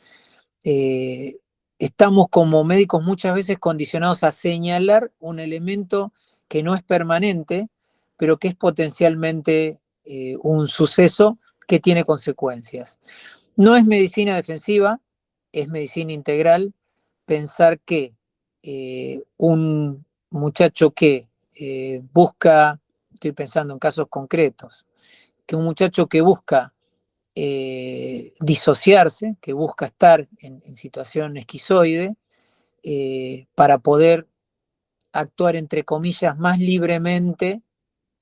Eh, Estamos como médicos muchas veces condicionados a señalar un elemento que no es permanente, pero que es potencialmente un suceso que tiene consecuencias. No es medicina defensiva, es medicina integral. Pensar que un muchacho que busca estoy pensando en casos concretos, que un muchacho que busca disociarse, que busca estar en situación esquizoide, para poder actuar, entre comillas, más libremente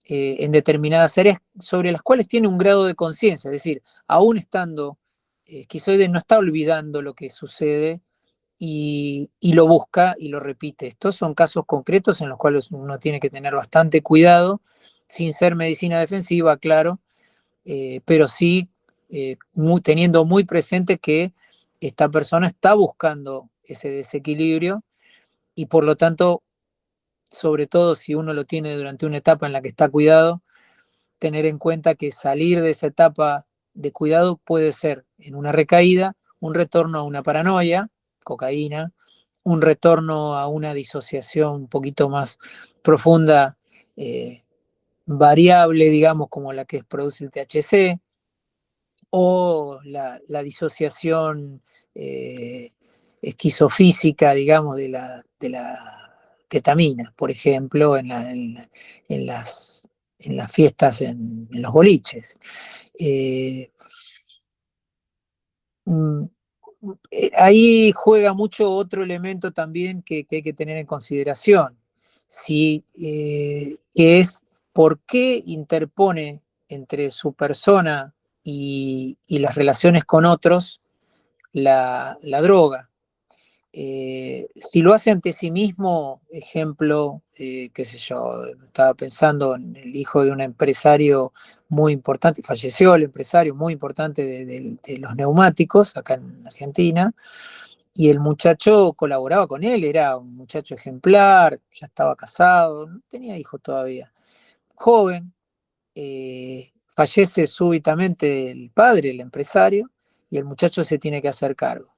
en determinadas áreas sobre las cuales tiene un grado de conciencia, es decir, aún estando esquizoide no está olvidando lo que sucede y lo busca y lo repite. Estos son casos concretos en los cuales uno tiene que tener bastante cuidado, sin ser medicina defensiva, claro, pero sí teniendo muy presente que esta persona está buscando ese desequilibrio y por lo tanto, sobre todo si uno lo tiene durante una etapa en la que está cuidado, tener en cuenta que salir de esa etapa de cuidado puede ser en una recaída, un retorno a una paranoia, cocaína, un retorno a una disociación un poquito más profunda, variable, digamos, como la que produce el THC, o la disociación esquizofísica, digamos, de la ketamina, por ejemplo, en las fiestas, en los boliches. Eh, mm, Ahí juega mucho otro elemento también que hay que tener en consideración, que es por qué interpone entre su persona y las relaciones con otros la droga. Si lo hace ante sí mismo, ejemplo, qué sé yo, estaba pensando en el hijo de un empresario muy importante, falleció el empresario muy importante de los neumáticos acá en Argentina, y el muchacho colaboraba con él, era un muchacho ejemplar, ya estaba casado, no tenía hijos todavía, joven, fallece súbitamente el padre, el empresario, y el muchacho se tiene que hacer cargo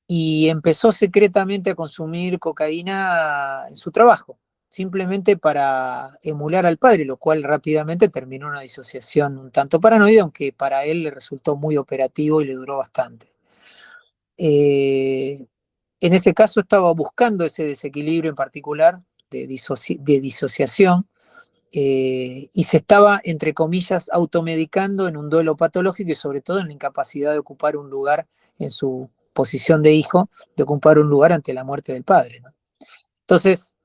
y empezó secretamente a consumir cocaína en su trabajo, simplemente para emular al padre, lo cual rápidamente terminó en una disociación un tanto paranoide, aunque para él le resultó muy operativo y le duró bastante. En ese caso estaba buscando ese desequilibrio en particular de disociación, y se estaba, entre comillas, automedicando en un duelo patológico y sobre todo en la incapacidad de ocupar un lugar en su posición de hijo, de ocupar un lugar ante la muerte del padre, ¿no? Entonces,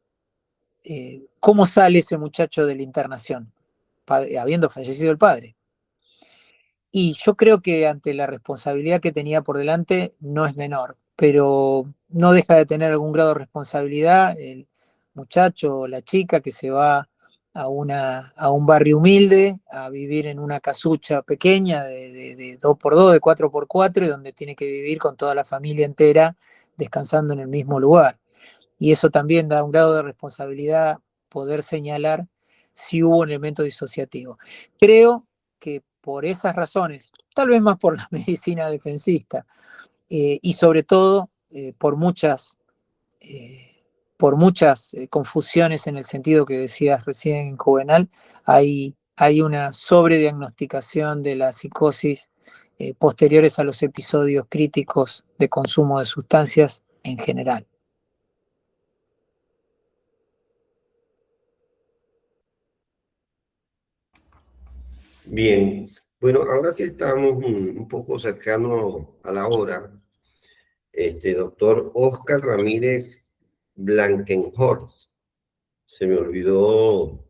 ¿cómo sale ese muchacho de la internación? Habiendo fallecido el padre. Y yo creo que ante la responsabilidad que tenía por delante no es menor, pero no deja de tener algún grado de responsabilidad el muchacho o la chica que se va a un barrio humilde, a vivir en una casucha pequeña de 2x2, de 4x4, y donde tiene que vivir con toda la familia entera descansando en el mismo lugar. Y eso también da un grado de responsabilidad poder señalar si hubo un elemento disociativo. Creo que por esas razones, tal vez más por la medicina defensista, y sobre todo por muchas confusiones en el sentido que decías recién, Juvenal, hay una sobrediagnosticación de la psicosis posteriores a los episodios críticos de consumo de sustancias en general. Bien, bueno, ahora sí estamos un poco cercano a la hora. Doctor Oscar Ramírez Blankenhorst. Se me olvidó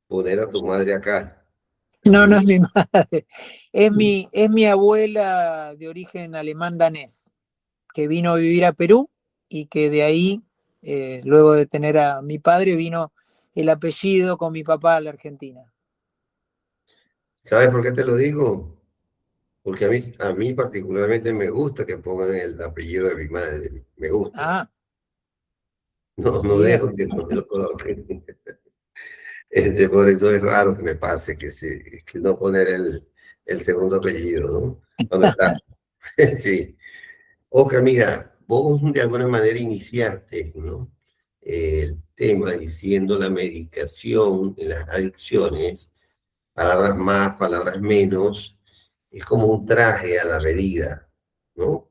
poner a tu madre acá. No, no es mi madre, es mi abuela de origen alemán danés, que vino a vivir a Perú y que de ahí, luego de tener a mi padre, vino el apellido con mi papá a la Argentina. ¿Sabes por qué te lo digo? Porque a mí particularmente me gusta que pongan el apellido de mi madre. Me gusta. Ah, No, no bien. dejo que no me lo coloquen. Por eso es raro que me pase que no poner el segundo apellido, ¿no? Cuando está. Sí. Oscar, mira, vos de alguna manera iniciaste, ¿no? El tema diciendo la medicación en las adicciones, palabras más, palabras menos, es como un traje a la medida, ¿no?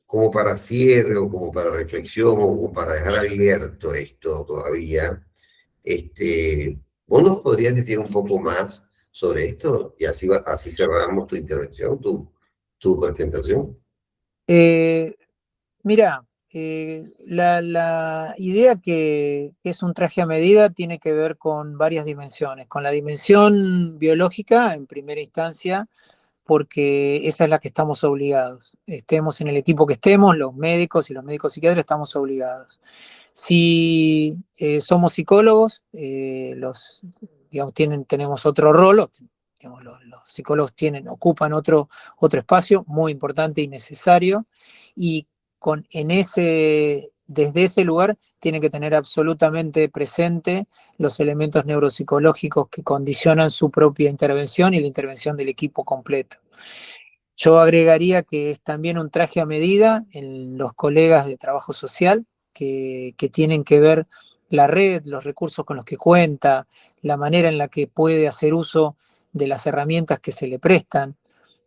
Como para cierre o como para reflexión o como para dejar abierto esto todavía. ¿Vos nos podrías decir un poco más sobre esto? Y así cerramos tu intervención, tu presentación. Mira, la idea que es un traje a medida tiene que ver con varias dimensiones, con la dimensión biológica en primera instancia, porque esa es la que estamos obligados. Estemos en el equipo que estemos, los médicos y los médicos psiquiatras estamos obligados. Si somos psicólogos, digamos, tenemos otro rol, digamos, los psicólogos ocupan otro espacio muy importante y necesario, y desde ese lugar tienen que tener absolutamente presente los elementos neuropsicológicos que condicionan su propia intervención y la intervención del equipo completo. Yo agregaría que es también un traje a medida en los colegas de trabajo social que tienen que ver la red, los recursos con los que cuenta, la manera en la que puede hacer uso de las herramientas que se le prestan.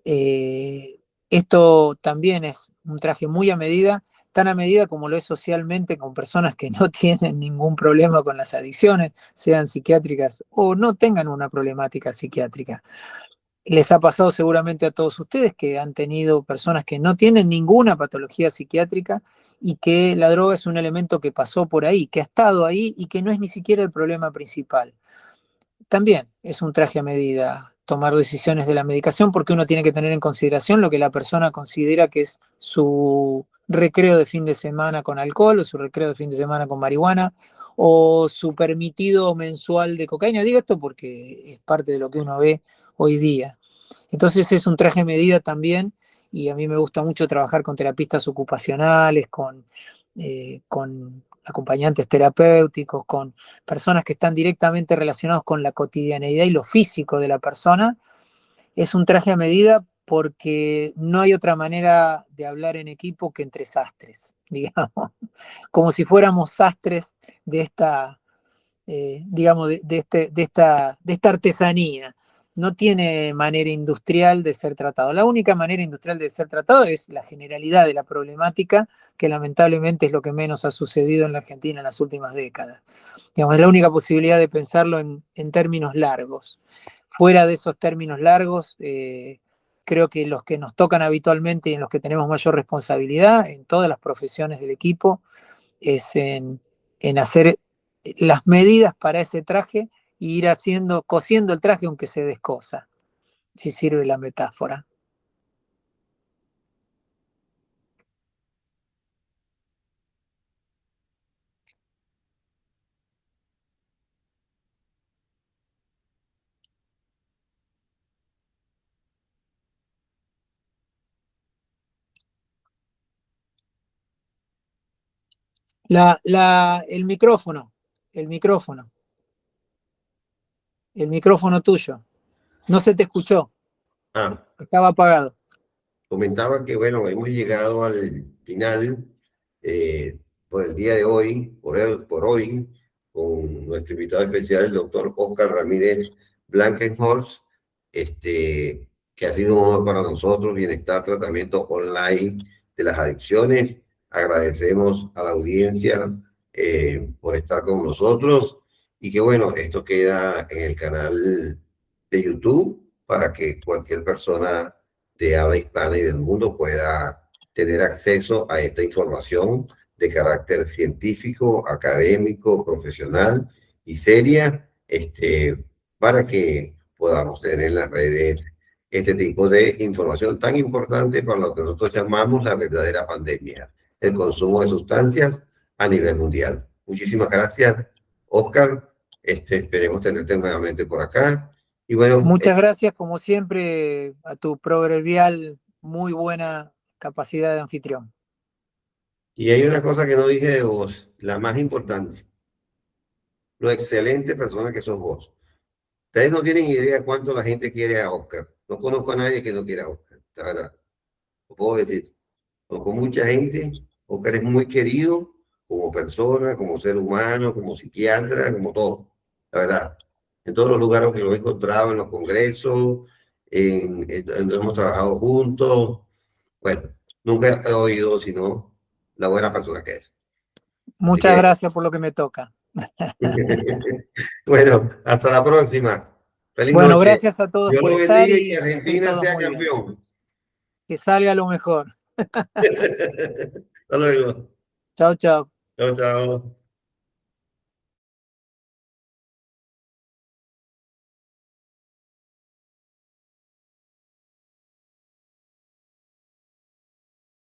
Esto también es un traje muy a medida, tan a medida como lo es socialmente con personas que no tienen ningún problema con las adicciones, sean psiquiátricas o no tengan una problemática psiquiátrica. Les ha pasado seguramente a todos ustedes que han tenido personas que no tienen ninguna patología psiquiátrica y que la droga es un elemento que pasó por ahí, que ha estado ahí y que no es ni siquiera el problema principal. También es un traje a medida tomar decisiones de la medicación, porque uno tiene que tener en consideración lo que la persona considera que es su recreo de fin de semana con alcohol, o su recreo de fin de semana con marihuana, o su permitido mensual de cocaína. Digo esto porque es parte de lo que uno ve hoy día. Entonces es un traje a medida también, y a mí me gusta mucho trabajar con terapistas ocupacionales, con acompañantes terapéuticos, con personas que están directamente relacionados con la cotidianeidad y lo físico de la persona. Es un traje a medida porque no hay otra manera de hablar en equipo que entre sastres, digamos, como si fuéramos sastres de esta, digamos, de esta artesanía. No tiene manera industrial de ser tratado. La única manera industrial de ser tratado es la generalidad de la problemática, que lamentablemente es lo que menos ha sucedido en la Argentina en las últimas décadas. Digamos, es la única posibilidad de pensarlo en términos largos. Fuera de esos términos largos, creo que los que nos tocan habitualmente y en los que tenemos mayor responsabilidad en todas las profesiones del equipo es en hacer las medidas para ese traje e ir cosiendo el traje aunque se descosa, si sirve la metáfora. El micrófono, el micrófono, el micrófono tuyo. No se te escuchó, estaba apagado. Comentaba que, bueno, hemos llegado al final por el día de hoy, por hoy, con nuestro invitado especial, el doctor Óscar Ramírez Blankenhorst, que ha sido un honor para nosotros, Bienestar Tratamiento Online de las Adicciones. Agradecemos a la audiencia por estar con nosotros y que, bueno, esto queda en el canal de YouTube para que cualquier persona de habla hispana y del mundo pueda tener acceso a esta información de carácter científico, académico, profesional y seria, para que podamos tener en las redes este tipo de información tan importante para lo que nosotros llamamos la verdadera pandemia, el consumo de sustancias a nivel mundial. Muchísimas gracias, Óscar. Esperemos tenerte nuevamente por acá. Y bueno, muchas gracias, como siempre, a tu proverbial muy buena capacidad de anfitrión. Y hay una cosa que no dije de vos, la más importante, lo excelente persona que sos vos. Ustedes no tienen idea cuánto la gente quiere a Oscar. No conozco a nadie que no quiera a Oscar, la verdad. Lo puedo decir. Conozco mucha gente. Oscar es muy querido como persona, como ser humano, como psiquiatra, como todo, la verdad. En todos los lugares que lo he encontrado, en los congresos, hemos trabajado juntos. Bueno, nunca he oído sino la buena persona que es. Muchas gracias por lo que me toca. Bueno, hasta la próxima. Feliz Bueno, noche. gracias a todos Dios por lo estar bendiga y y que estén Argentina todos sea muy bien. campeón. Que salga lo mejor. Hasta luego. Chao, chao. Chao, chao.